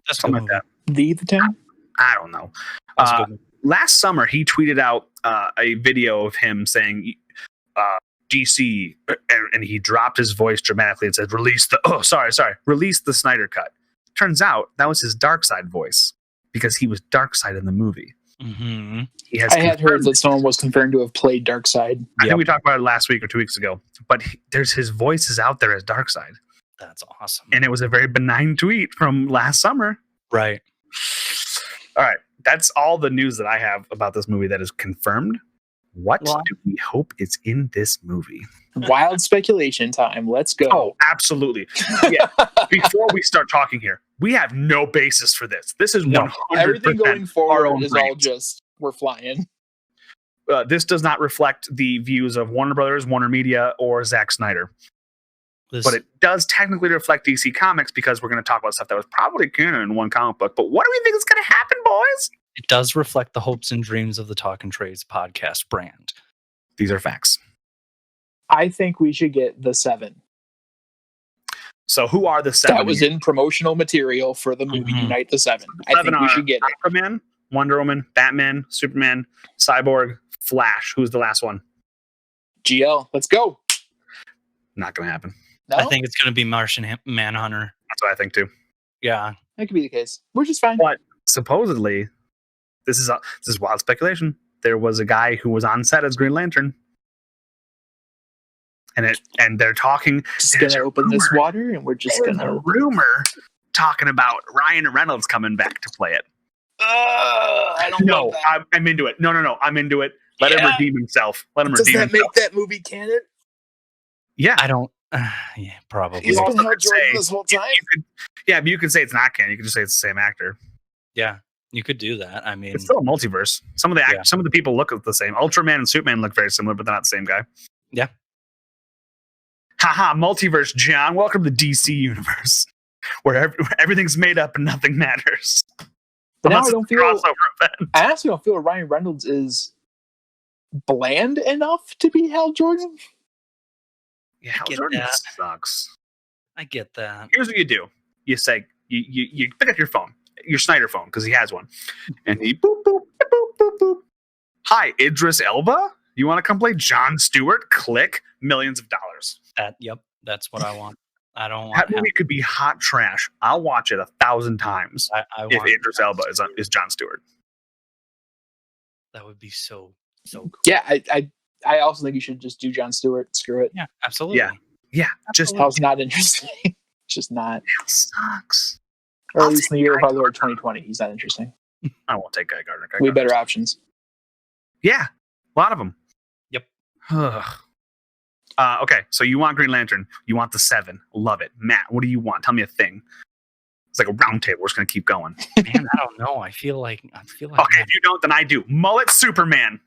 That's
Something like that.
The Town?
I don't know.
That's a good one.
Last summer, he tweeted out a video of him saying DC, and he dropped his voice dramatically and said, release the Snyder Cut. Turns out that was his Darkseid voice because he was Darkseid in the movie.
Mm-hmm.
I had heard that someone was confirmed to have played Darkseid.
I think we talked about it last week or 2 weeks ago, but there's his voice is out there as Darkseid.
That's awesome.
And it was a very benign tweet from last summer.
Right.
All right. That's all the news that I have about this movie that is confirmed. What
Well,
do we hope is in this movie?
Wild speculation time. Let's go.
Oh, absolutely. Yeah. Before we start talking here, we have no basis for this. This is 100%
Everything going
our
forward
own
is all
brains.
just, we're flying.
This does not reflect the views of Warner Brothers, Warner Media, or Zack Snyder. But it does technically reflect DC Comics because we're going to talk about stuff that was probably canon in one comic book. But what do we think is going to happen, boys?
It does reflect the hopes and dreams of the Talkin' Trades podcast brand.
These are facts.
I think we should get the 7.
So who are the 7?
That was in promotional material for the movie
Mhm.
Unite the 7. I
7
think we
are
should get it.
Aquaman, Wonder Woman, Batman, Superman, Cyborg, Flash. Who's the last one?
GL, let's go.
Not going to happen.
No?
I think it's going to be Martian Manhunter.
That's what I think too.
Yeah.
That could be the case. Which is fine.
But supposedly, this is wild speculation. There was a guy who was on set as Green Lantern, and they're talking.
Just
there's
gonna
a
open this
rumor.
water and we're just
There's a
gonna.
rumor talking about Ryan Reynolds coming back to play it.
I don't know.
No, I'm into it. No, I'm into it. Let him
Yeah.
redeem himself. Let him
Does
redeem
that
himself.
make that movie canon?
Yeah,
I don't. Yeah, probably.
He's
also
been Hal
could
Jordan
say-
this whole time.
but you could say it's not canon. You could just say it's the same actor.
Yeah, you could do that. I mean,
It's still a multiverse. Some of the
Yeah.
some of the people look the same. Ultraman and Superman look very similar, but they're not the same guy.
Yeah.
Haha, multiverse, John. Welcome to the DC universe, where everything's made up and nothing matters.
But now
Unless
I don't
it's a
feel.
crossover event.
I honestly don't feel Ryan Reynolds is bland enough to be Hal Jordan.
Yeah, Hal
get
Jordan
that.
sucks.
I get that.
Here's what you do. You say, you pick up your phone, your Snyder phone, because he has one. And he boop, boop, boop, boop, boop. Hi, Idris Elba? You want to come play Jon Stewart? Click. Millions of dollars.
Yep, that's what I want. I don't want.
That movie could be hot trash. I'll watch it 1,000 times
I
if
want.
Idris Elba is Jon Stewart.
That would be so cool.
Yeah, I also think you should just do Jon Stewart. Screw it.
Yeah, absolutely.
Yeah. Yeah, just
Hal's not interesting. It's just not.
Hal sucks.
Or
I'll
at least
take
in the year of
Guy
our Lord 2020, he's not interesting.
I won't take Guy Gardner.
We have better options.
Yeah, a lot of them.
Yep.
Okay, so you want Green Lantern. You want the 7. Love it. Matt, what do you want? Tell me a thing. It's like a round table. We're just going to keep going.
Man, I don't know. I feel like.
Okay, if you don't, then I do. Mullet Superman.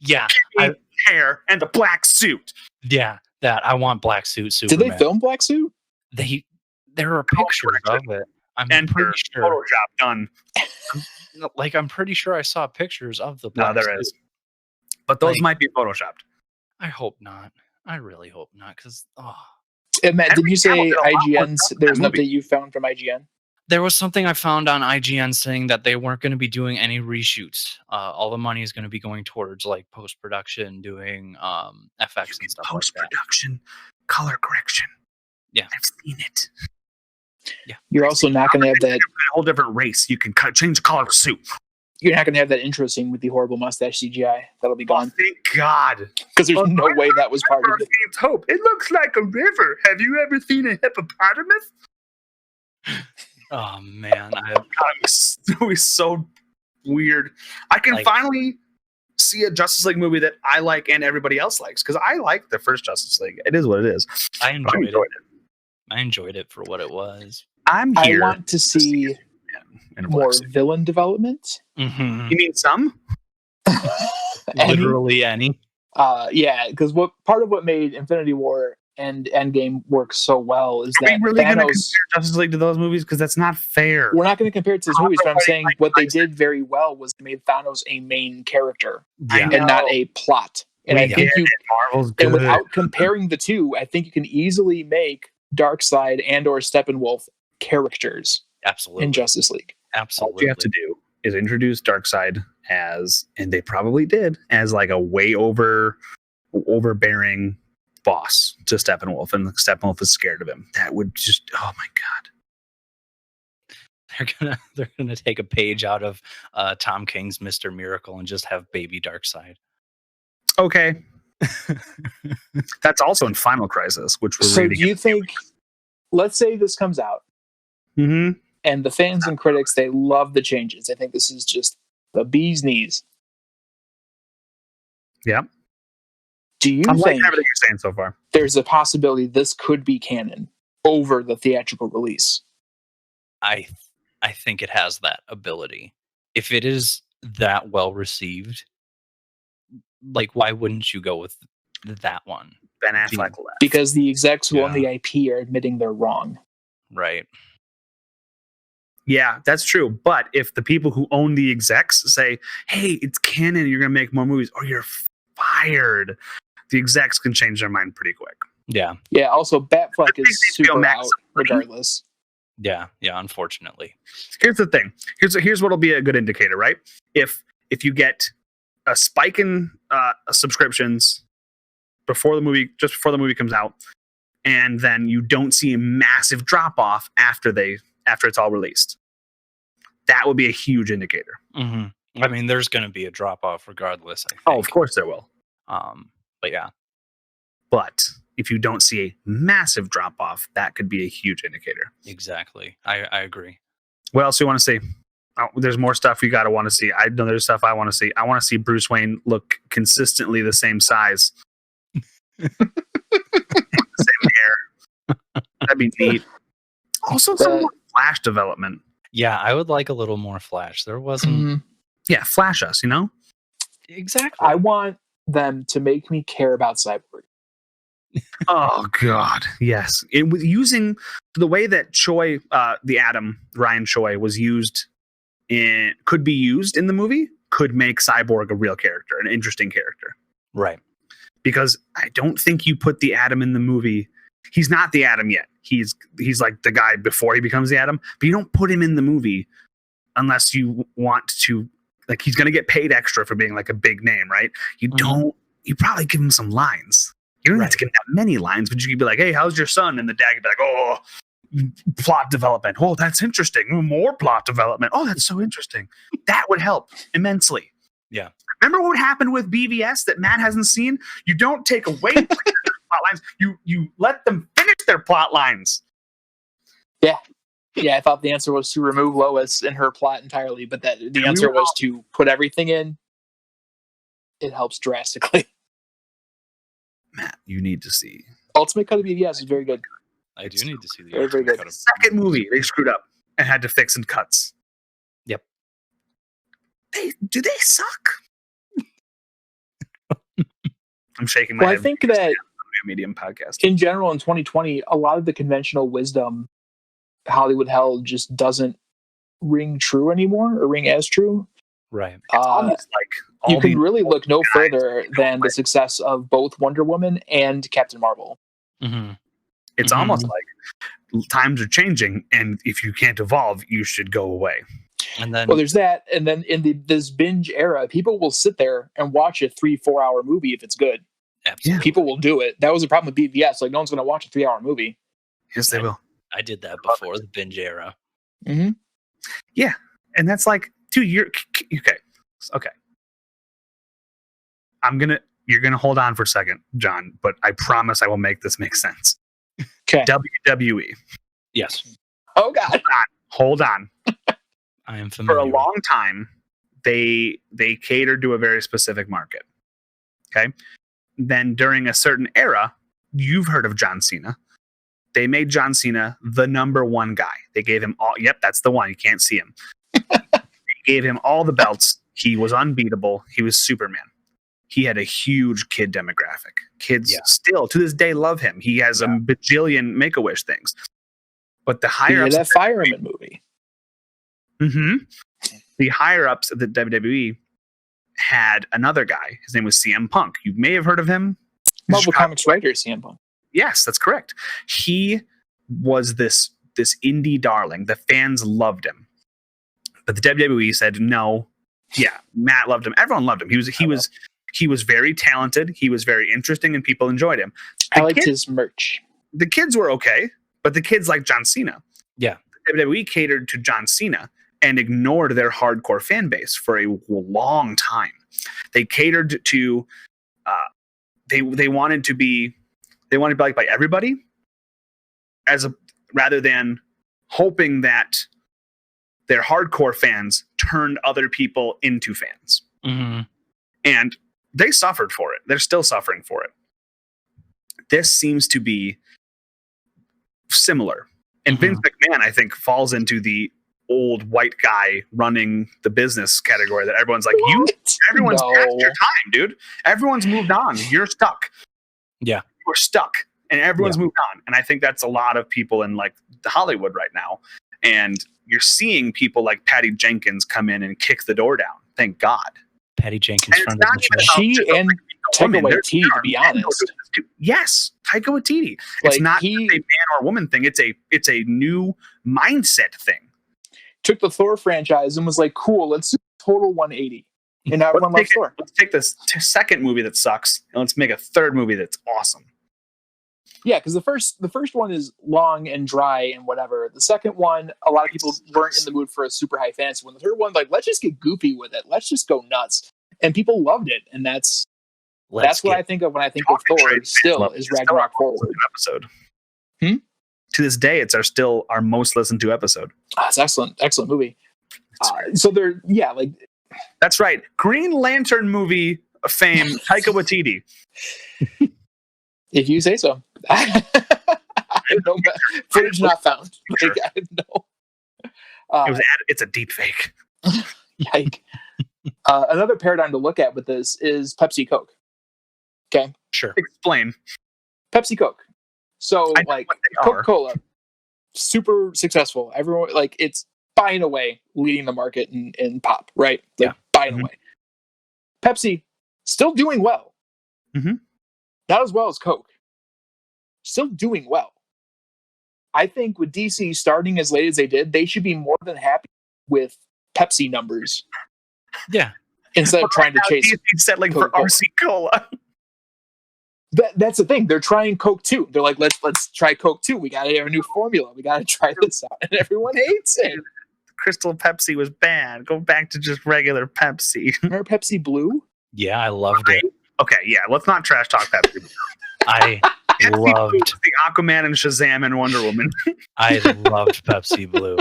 Yeah,
Give me hair and the black suit.
yeah. That I want black suit
Did
Superman.
they film Black Suit?
There are pictures of it. I'm
And
pretty sure.
Photoshop done.
Like I'm pretty sure I saw pictures of the
No,
black
there
suit.
is. But those
Like-
might be photoshopped.
I hope not. I really hope not, because
And Matt, did
Henry
you say
Cavill did a lot more
IGN's?
stuff in
There's
that
an
movie.
update you found from IGN.
there was something I found on IGN saying that they weren't going to be doing any reshoots. All the money is going to be going towards like post production, doing FX and stuff like
Post
that.
production, color correction.
Yeah.
I've seen it.
Yeah,
You're also not going to have that.
A whole different race. You can change the color of the suit.
You're not going to have that intro scene with the horrible mustache CGI. That'll be
Oh,
gone
thank God.
because there's no way that was part of it.
It's Hope. It looks like a river. Have you ever seen a hippopotamus?
Oh man,
God, it was so weird. I can
Like-
finally see a Justice League movie that I like and everybody else likes, because I like the first Justice League. It is what it is.
I
I
enjoyed
enjoyed
it. I enjoyed it for what it was.
I'm
I
here.
want to see
in a
more
black suit.
villain development.
Mm-hmm.
You mean some?
Any?
Literally any.
Yeah, because what part of what made Infinity War and Endgame work so well is
Are we
that
really going to compare
Thanos.
Justice League to those movies? Because that's not fair.
We're not going to compare it to those movies, but I'm saying
Like,
what they did very well was they made Thanos a main character
I
Yeah.
know.
and not a plot. And I
We
think
get
you,
it. Marvel's good.
and without comparing the two, I think you can easily make Darkseid and or Steppenwolf characters
Absolutely.
in Justice League.
All
Absolutely.
you have to do is introduce Darkseid as, and they probably did, as like a way overbearing boss to Steppenwolf, and Steppenwolf is scared of him. That would just, oh my God.
They're gonna take a page out of Tom King's Mr. Miracle and just have baby Darkseid.
Okay. That's also in Final Crisis, which we're
So
reading.
do you think, let's say this comes out
Mm-hmm.
and the fans and critics, they love the changes. I think this is just the bee's knees.
Yeah.
Do you
I'm liking
think
everything you're saying so far.
there's a possibility this could be canon over the theatrical release?
I think it has that ability. If it is that well received, like why wouldn't you go with that one?
Ben Affleck left.
Because the execs who own
Yeah.
the IP are admitting they're wrong.
Right.
Yeah, that's true. But if the people who own the execs say, hey, it's canon, you're going to make more movies, or you're fired, the execs can change their mind pretty quick.
Yeah.
Yeah, also Batfleck
I think
is
HBO
super
Max
out
is free.
regardless.
Yeah. Yeah. Unfortunately.
Here's the thing. Here's what'll be a good indicator, right? If you get a spike in subscriptions before the movie, just before the movie comes out, and then you don't see a massive drop off after it's all released, that would be a huge indicator.
Mm-hmm. I mean, there's going to be a drop off regardless. I think.
Oh, of course there will.
But yeah.
But if you don't see a massive drop off, that could be a huge indicator.
Exactly. I agree.
What else do you want to see? Oh, there's more stuff you gotta want to see. I know there's stuff I want to see. I want to see Bruce Wayne look consistently the same size, same hair. That'd be neat. Also, some more Flash development.
Yeah, I would like a little more Flash. There wasn't
Mhm.
Yeah, Flash us. You know.
exactly.
I want them to make me care about Cyborg.
Oh God, yes. It was using the way that Choi, the Atom Ryan Choi, was used could be used in the movie. Could make Cyborg a real character, an interesting character.
Right.
Because I don't think you put the Atom in the movie. He's not the Atom yet. He's like the guy before he becomes the Atom. But you don't put him in the movie unless you want to. Like, he's going to get paid extra for being like a big name, right? You
Mhm.
don't. You probably give him some lines. You don't have to give him that many lines, but you could be like, "Hey, how's your son?" And the dad could be like, "Oh, plot development. Oh, that's interesting. More plot development. Oh, that's so interesting." That would help immensely.
Yeah.
Remember what happened with BVS that Matt hasn't seen? You don't take away their plot lines. You let them finish their plot lines.
Yeah, I thought the answer was to remove Lois and her plot entirely, but that the
we
answer
were
was to put everything in. It helps drastically.
Matt, you need to see.
Ultimate Cut of BVS is very good.
I do need to see the
Very, very good.
cut of-
Second movie they screwed up and had to fix in cuts.
Yep.
Do they suck? I'm shaking my
Well, I
head.
think that
Medium podcast.
in general in 2020, a lot of the conventional wisdom Hollywood held just doesn't ring true anymore or ring as true.
Right.
Almost like
You can really look no further than the success of both Wonder Woman and Captain Marvel.
Mm-hmm.
It's almost like times are changing, and if you can't evolve, you should go away.
And then,
Well, there's that, and then in this binge era, people will sit there and watch a 3-4 hour movie if it's good.
absolutely.
People will do it. That was the problem with BVS. Like, no one's going to watch a 3-hour movie.
Yes, they will.
I did that before the binge era.
Mm-hmm.
Yeah, and that's like, dude, okay. You're gonna hold on for a second, John, but I promise I will make this make sense.
Okay.
WWE.
Yes,
Oh God.
Hold on.
I am
For
familiar.
a long time, they catered to a very specific market. Okay. Then during a certain era, you've heard of John Cena. They made John Cena the number one guy. They gave him all. Yep, that's the one. You can't see him. They gave him all the belts. He was unbeatable. He was Superman. He had a huge kid demographic. Kids still to this day love him. He has a bajillion Make-A-Wish things. But the higher ups,
that Fireman movie.
the higher ups of the WWE had another guy. His name was CM Punk. You may have heard of him.
Marvel Comics writer CM Punk.
Yes, that's correct. He was this indie darling. The fans loved him, but the WWE said no. Yeah, Matt loved him. Everyone loved him. He was very talented. He was very interesting, and people enjoyed him.
I liked his merch.
The kids were okay, but the kids liked John Cena.
Yeah,
the WWE catered to John Cena and ignored their hardcore fan base for a long time. They catered to. They wanted to be liked by everybody, rather than hoping that their hardcore fans turned other people into fans.
mm-hmm.
And they suffered for it. They're still suffering for it. This seems to be similar. And Vince McMahon, I think, falls into the old white guy running the business category that everyone's like, everyone's past your time, dude. Everyone's moved on. You're stuck.
Yeah.
You're stuck. And everyone's moved on. And I think that's a lot of people in like Hollywood right now. And you're seeing people like Patty Jenkins come in and kick the door down. Thank God.
Patty Jenkins.
And it's not even
she and Taika Waititi, to be honest.
Yes, Taika Waititi. It's not a man or woman thing. It's a new mindset thing.
Took the Thor franchise and was like, cool, let's do a total 180. And now everyone loves Thor.
Let's take this second movie that sucks and let's make a third movie that's awesome.
Yeah, because the first one is long and dry and whatever. The second one, a lot of people weren't in the mood for a super high fantasy one. The third one, like, let's just get goofy with it. Let's just go nuts. And people loved it. And that's what I think of when I think of Thor. Still is Ragnarok Forward
episode. To this day, it's still our most listened to episode.
Oh, it's excellent movie. So they're
that's right. Green Lantern movie fame Taika Waititi.
If you say so. No footage not found.
Sure.
No.
It's a deep fake.
Yike. Another paradigm to look at with this is Pepsi Coke. Okay.
Sure.
Explain.
Pepsi Coke. So like Coca-Cola, super successful. Everyone it's buying away, leading the market in pop, right? Buying away. Pepsi still doing well. Not as well as Coke. Still doing well. I think with DC starting as late as they did, they should be more than happy with Pepsi numbers.
Yeah.
Instead of trying to chase
DC's settling for RC Cola.
That's the thing. They're trying Coke too. They're like, let's try Coke too. We got to have a new formula. We got to try this out, and everyone hates it.
Crystal Pepsi was bad. Go back to just regular Pepsi.
Remember Pepsi Blue?
Yeah, I loved it.
Okay, yeah. Let's not trash talk Pepsi.
I loved
the Aquaman and Shazam and Wonder Woman.
I loved Pepsi Blue.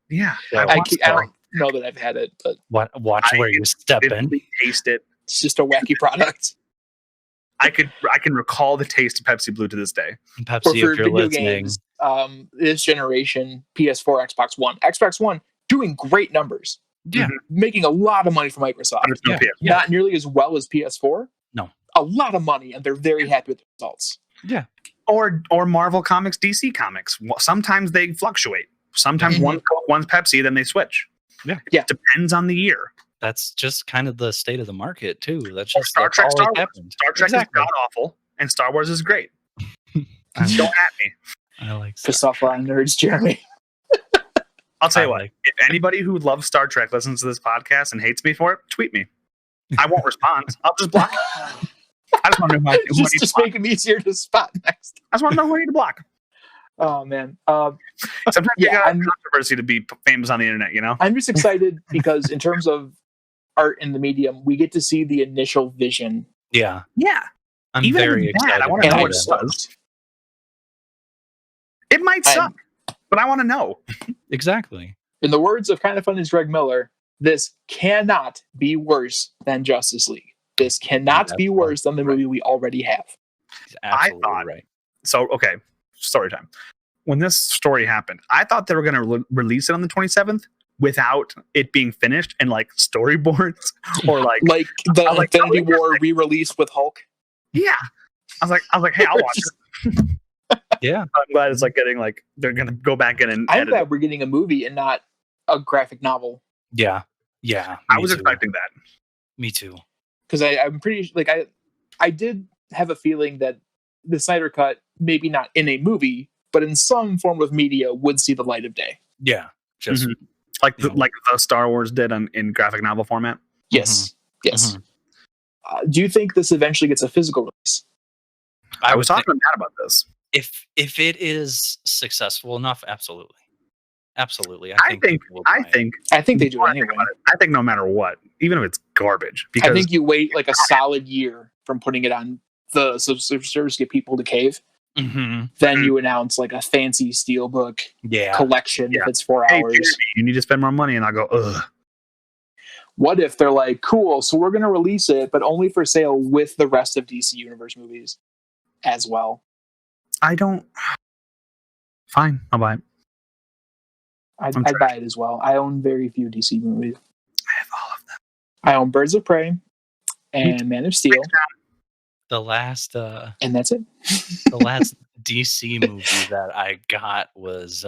Yeah,
I don't know that I've had it, but
watch where you step in.
Taste it.
It's just a wacky product.
I can recall the taste of Pepsi Blue to this day.
Pepsi, if you're listening.
Games, this generation, PS4, Xbox One, doing great numbers.
Yeah.
Making a lot of money for Microsoft.
Yeah.
Not nearly as well as PS4.
No.
A lot of money, and they're very happy with the results.
Yeah.
Or Marvel Comics, DC Comics. Sometimes they fluctuate. Sometimes one's Pepsi, then they switch.
Yeah.
It depends on the year.
that's just kind of the state of the market too. That's
Or
just
Star
that's
Trek,
all
Star
that
Wars.
happened.
Star Trek
Exactly.
is god awful, and Star Wars is great.
I
Don't at me.
like
Piss off a lot of nerds, Jeremy.
I'll tell you
I
what.
like-
If anybody who loves Star Trek listens to this podcast and hates me for it, tweet me. I won't respond. I'll just block. I just want to know who I need to
just
block.
make them easier to spot next.
I just want to know who I need to block.
Oh man.
Sometimes
Yeah,
you got
I'm-
controversy to be famous on the internet, you know?
I'm just excited because in terms of art in the medium, we get to see the initial vision.
Yeah,
Yeah.
I'm
Even if
very
it's bad,
excited.
I wanna
And
know
I'm
what it
about
was.
stoked.
It might suck, but I want to know.
Exactly.
In the words of Kind of Funny's Greg Miller, this cannot be worse than Justice League. This cannot
That's
be worse than the movie we already have.
He's absolutely
thought-
right.
So, okay, story time. When this story happened, I thought they were going to release it on the 27th without it being finished and like storyboards or like,
Like the
I was like,
Infinity
oh,
War re-release with Hulk.
yeah. I was like, hey, I'll watch it.
Yeah.
I'm glad it's like getting like they're gonna go back in and
I'm
edit it.
glad we're getting a movie and not a graphic novel.
Yeah. Yeah.
I
me
was
too.
expecting that.
Me too.
Because I'm pretty like I did have a feeling that the Snyder Cut, maybe not in a movie, but in some form of media, would see the light of day.
Yeah. Just
Mhm. Like
you
the,
know.
like the Star Wars did in graphic novel format.
Yes, yes.
Mhm.
Do you think this eventually gets a physical release?
I
would
was
think-
talking to Matt about this.
if it is successful enough, absolutely. Absolutely.
I think
people will buy it.
I think they do
Before I
anyway.
think about it, I think no matter what, even if it's garbage, because
I think you wait like a solid year from putting it on the subscription service to get people to cave.
Mhm.
Then you announce like a fancy steelbook
Yeah.
collection
Yeah.
if it's 4
hey,
hours.
Jeremy, you need to spend more money, and I'll go, ugh.
What if they're like, cool, so we're going to release it, but only for sale with the rest of DC Universe movies as well?
I don't. Fine, I'll buy it.
I'd
I'm
buy it as well. I own very few DC movies.
I have all of them.
I own Birds of Prey and Man of Steel,
The last
and that's it.
the last DC movie that I got was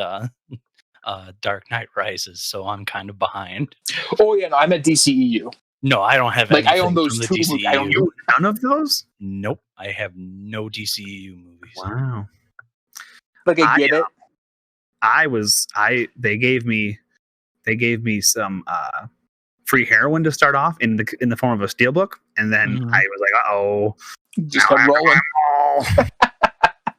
Dark Knight Rises, so I'm kind of behind.
Oh yeah, no, I'm at DCEU.
No, I don't have
Like, I
anything
own those
from the
two movies. I own
DCU.
You none of those?
Nope, I have no DCU movies.
Wow.
Like I get it.
They gave me some free heroin to start off in the form of a steelbook, and then
Mhm.
I was like, oh,
Just kept rolling.
This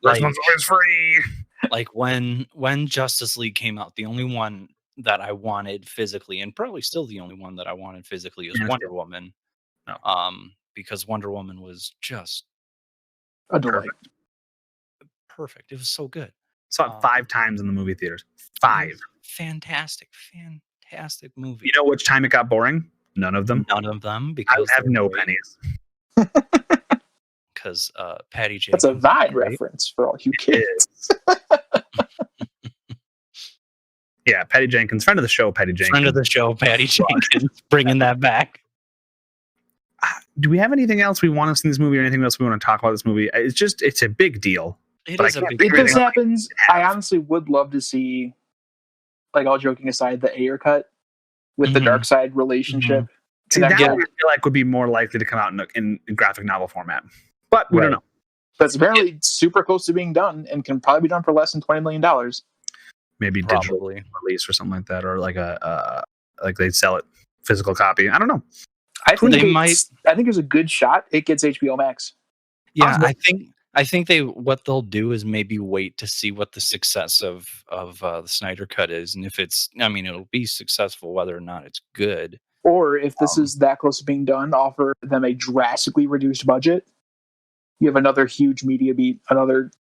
Like-
one's always free.
Like when Justice League came out, the only one that I wanted physically, and probably still the only one that I wanted physically, is
Man of
Wonder Woman.
No.
Because Wonder Woman was just
A delight.
perfect. It was so good.
Saw it 5 times in the movie theaters.
It
5.
was fantastic movie.
You know which time it got boring? None of them.
None of them
I
because
have
they're
no
great,
pennies.
because Patty Jenkins.
That's a Vine
is great.
reference for all you
It
kids.
is. Yeah, Patty Jenkins, friend of the show, Patty Jenkins.
Friend of the show, Patty Jenkins, bringing that back.
Do we have anything else we want to see in this movie, or anything else we want to talk about this movie? It's a big deal.
It
But I
is a
can't
big
think
If
of
this
anything
happens, I honestly would love to see, like all joking aside, the Ayer cut with the
Mhm.
Dark Side relationship.
See, that
connection.
one I feel like would be more likely to come out in graphic novel format, but we don't
Right.
know.
That's apparently super close to being done and can probably be done for less than $20 million.
Maybe digital
Probably.
release or something like that, or like a like they sell it physical copy. I don't know.
I think
They
I think there's a good shot it gets HBO Max.
Yeah,
Possible.
I think what they'll do is maybe wait to see what the success of the Snyder Cut is, and if it's, I mean, it'll be successful whether or not it's good.
Or if this is that close to being done, offer them a drastically reduced budget. You have another huge media beat, another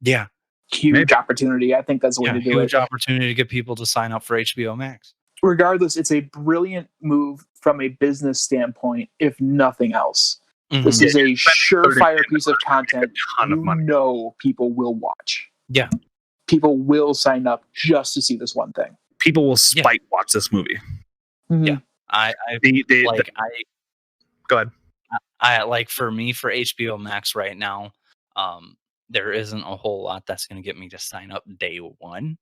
Yeah,
huge
Maybe.
opportunity. I think that's the way
yeah,
to do
huge
it.
opportunity to get people to sign up for HBO Max.
Regardless, it's a brilliant move from a business standpoint, if nothing else. This
Mhm.
is a surefire
$30
piece of content
ton of
you
money.
know people will watch.
Yeah.
People will sign up just to see this one thing.
People will spite watch this movie.
Yeah. I
The-
like
go ahead.
I like, for me, for HBO Max right now, there isn't a whole lot that's going to get me to sign up day one.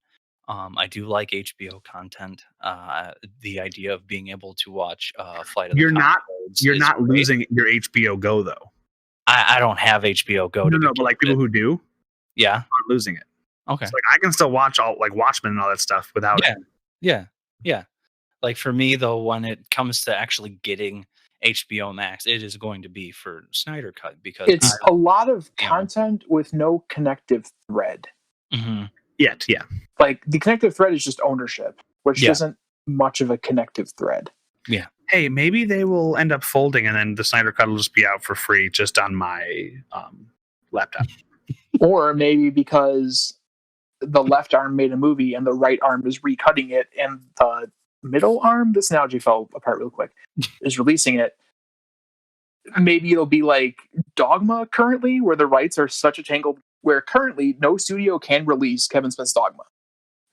I do like HBO content. The idea of being able to watch Flight of
You're
the
not
Conchords
you're
is
not
great.
losing your HBO Go though.
I don't have HBO Go.
No, but like people who do
yeah.
aren't losing it.
Okay.
So like I can still watch all like Watchmen and all that stuff without it.
Yeah. Like for me though, when it comes to actually getting HBO Max, it is going to be for Snyder Cut because
It's a lot of content with no connective thread.
Yet, yeah.
Like the connective thread is just ownership, which
Yeah.
isn't much of a connective thread.
Yeah.
Hey, maybe they will end up folding and then the Snyder Cut will just be out for free just on my laptop.
Or maybe because the left arm made a movie and the right arm is recutting it, and the middle arm, this analogy fell apart real quick, is releasing it. Maybe it'll be like Dogma currently, where the rights are such a tangle, where currently no studio can release Kevin Smith's Dogma.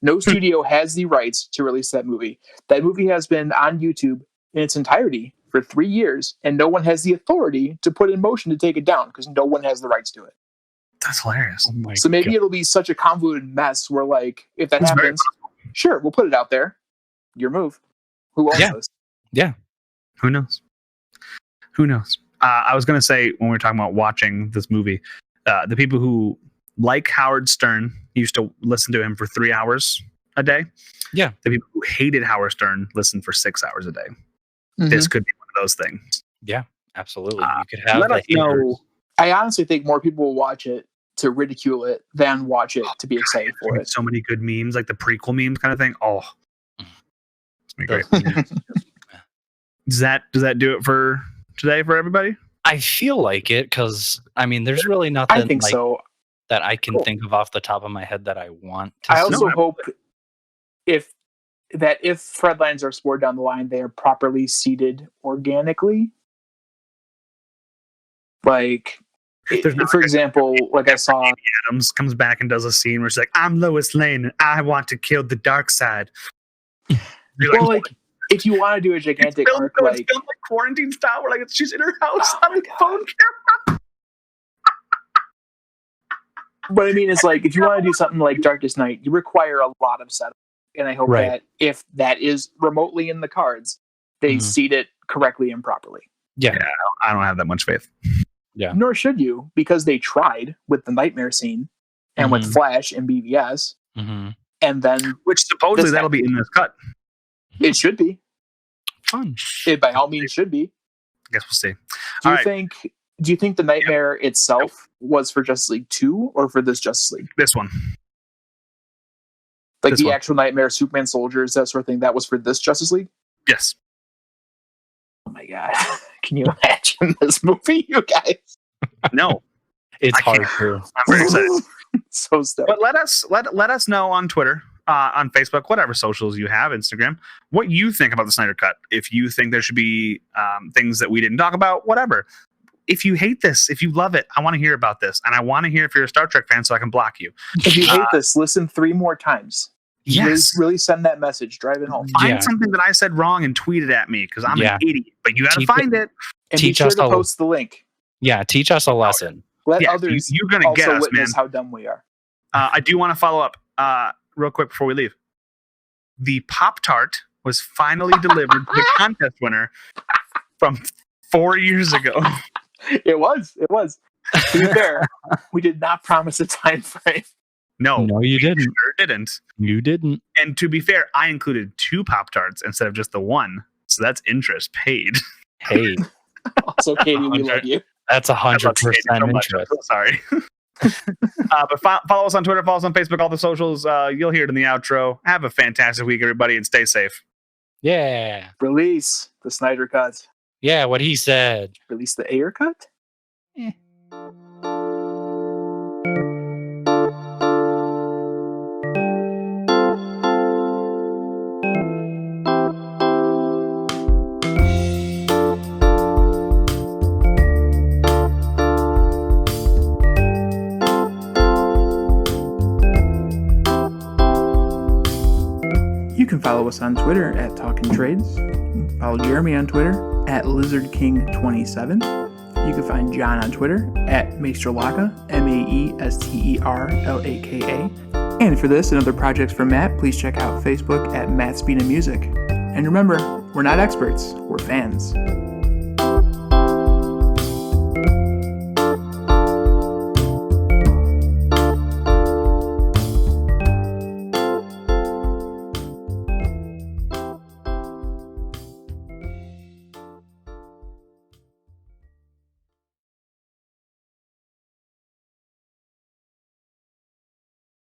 No studio has the rights to release that movie. That movie has been on YouTube in its entirety for 3 years, and no one has the authority to put in motion to take it down because no one has the rights to it.
That's hilarious.
Oh
So maybe it'll be such a convoluted mess where, like, if that
It's very
happens, sure, we'll put it out there. Your move. Who owns this?
Who knows? Who knows? I was going to say, when we were talking about watching this movie, the people who like Howard Stern used to listen to him for 3 hours a day.
Yeah.
The people who hated Howard Stern listened for 6 hours a day.
Mhm.
This could be one of those things.
Yeah, absolutely. You could have
Let us know.
I honestly think more people will watch it to ridicule it than watch it to be excited for it.
So many good memes, like the prequel memes kind of thing. Oh, it's gonna be great. Does that do it for today for everybody?
I feel like it because I mean, there's really nothing
I think
like
so.
that I can
Cool.
think of off the top of my head that I want to
I
see.
also hope if thread lines are explored down the line, they are properly seeded organically. Like,
There's not
for
like a-
example, like I saw,
Adams comes back and does a scene where she's like, "I'm Lois Lane and I want to kill the dark side." You're
well, like if you want to do a gigantic arc,
it's
like
filmed like quarantine style, where like she's in her house
Oh
on
my
the
God.
phone camera.
what I mean is like if you want to do something like Darkest Night, you require a lot of setup, and I hope
Right.
that if that is remotely in the cards, they
Mhm.
seed it correctly and properly.
Yeah.
I don't have that much faith.
Yeah.
Nor should you, because they tried with the nightmare scene and with
Mhm.
Flash and BVS,
Mm-hmm.
and then
Which supposedly
This-
that'll be in this cut.
it should be.
Fun.
It by all means should be.
I guess we'll see.
Do
All
you
right.
think? Do you think the nightmare itself was for Justice League 2 or for this Justice League?
This one.
Like
This
the
one.
actual nightmare, Superman soldiers, that sort of thing. That was for this Justice League.
Yes.
Oh my god! Can you imagine this movie, you guys?
No.
It's
I
hard
can't.
to.
I'm very excited.
So stoked.
But let us know on Twitter, on Facebook, whatever socials you have, Instagram, what you think about the Snyder Cut. If you think there should be things that we didn't talk about, whatever. If you hate this, if you love it, I want to hear about this, and I want to hear if you're a Star Trek fan, so I can block you.
If you hate this, listen 3 more times.
Yes.
Really send that message. Drive it home.
Find
Yeah.
something that I said wrong and tweet it at me because I'm
Yeah.
an idiot. But you got to
Keep
find it.
And be
Teach
sure
us
to
how-
post the link.
Yeah, teach us a lesson.
Let
Yeah,
others
you're gonna
also
get us, man.
witness how dumb we are.
I do want to follow up real quick before we leave. The Pop-Tart was finally delivered to the contest winner from 4 years ago.
It was. To be fair, we did not promise a time frame.
No,
No, you didn't.
sure didn't.
You didn't.
And to be fair, I included 2 Pop-Tarts instead of just the one. So that's interest paid.
Hey,
Also, Katie, we love you.
that's
I love
100%
Katie so much. I'm
interest.
so sorry. But follow us on Twitter, follow us on Facebook, all the socials. You'll hear it in the outro. Have a fantastic week, everybody, and stay safe.
Yeah.
Release the Snyder Cut.
Yeah, what he said.
Release the Ayer Cut. You can follow us on Twitter at Talkin' Trades. Follow Jeremy on Twitter at LizardKing27. You can find John on Twitter at Maesterlaka, Maesterlaka. And for this and other projects from Matt, please check out Facebook at Matt Spina Music. And remember, we're not experts, we're fans.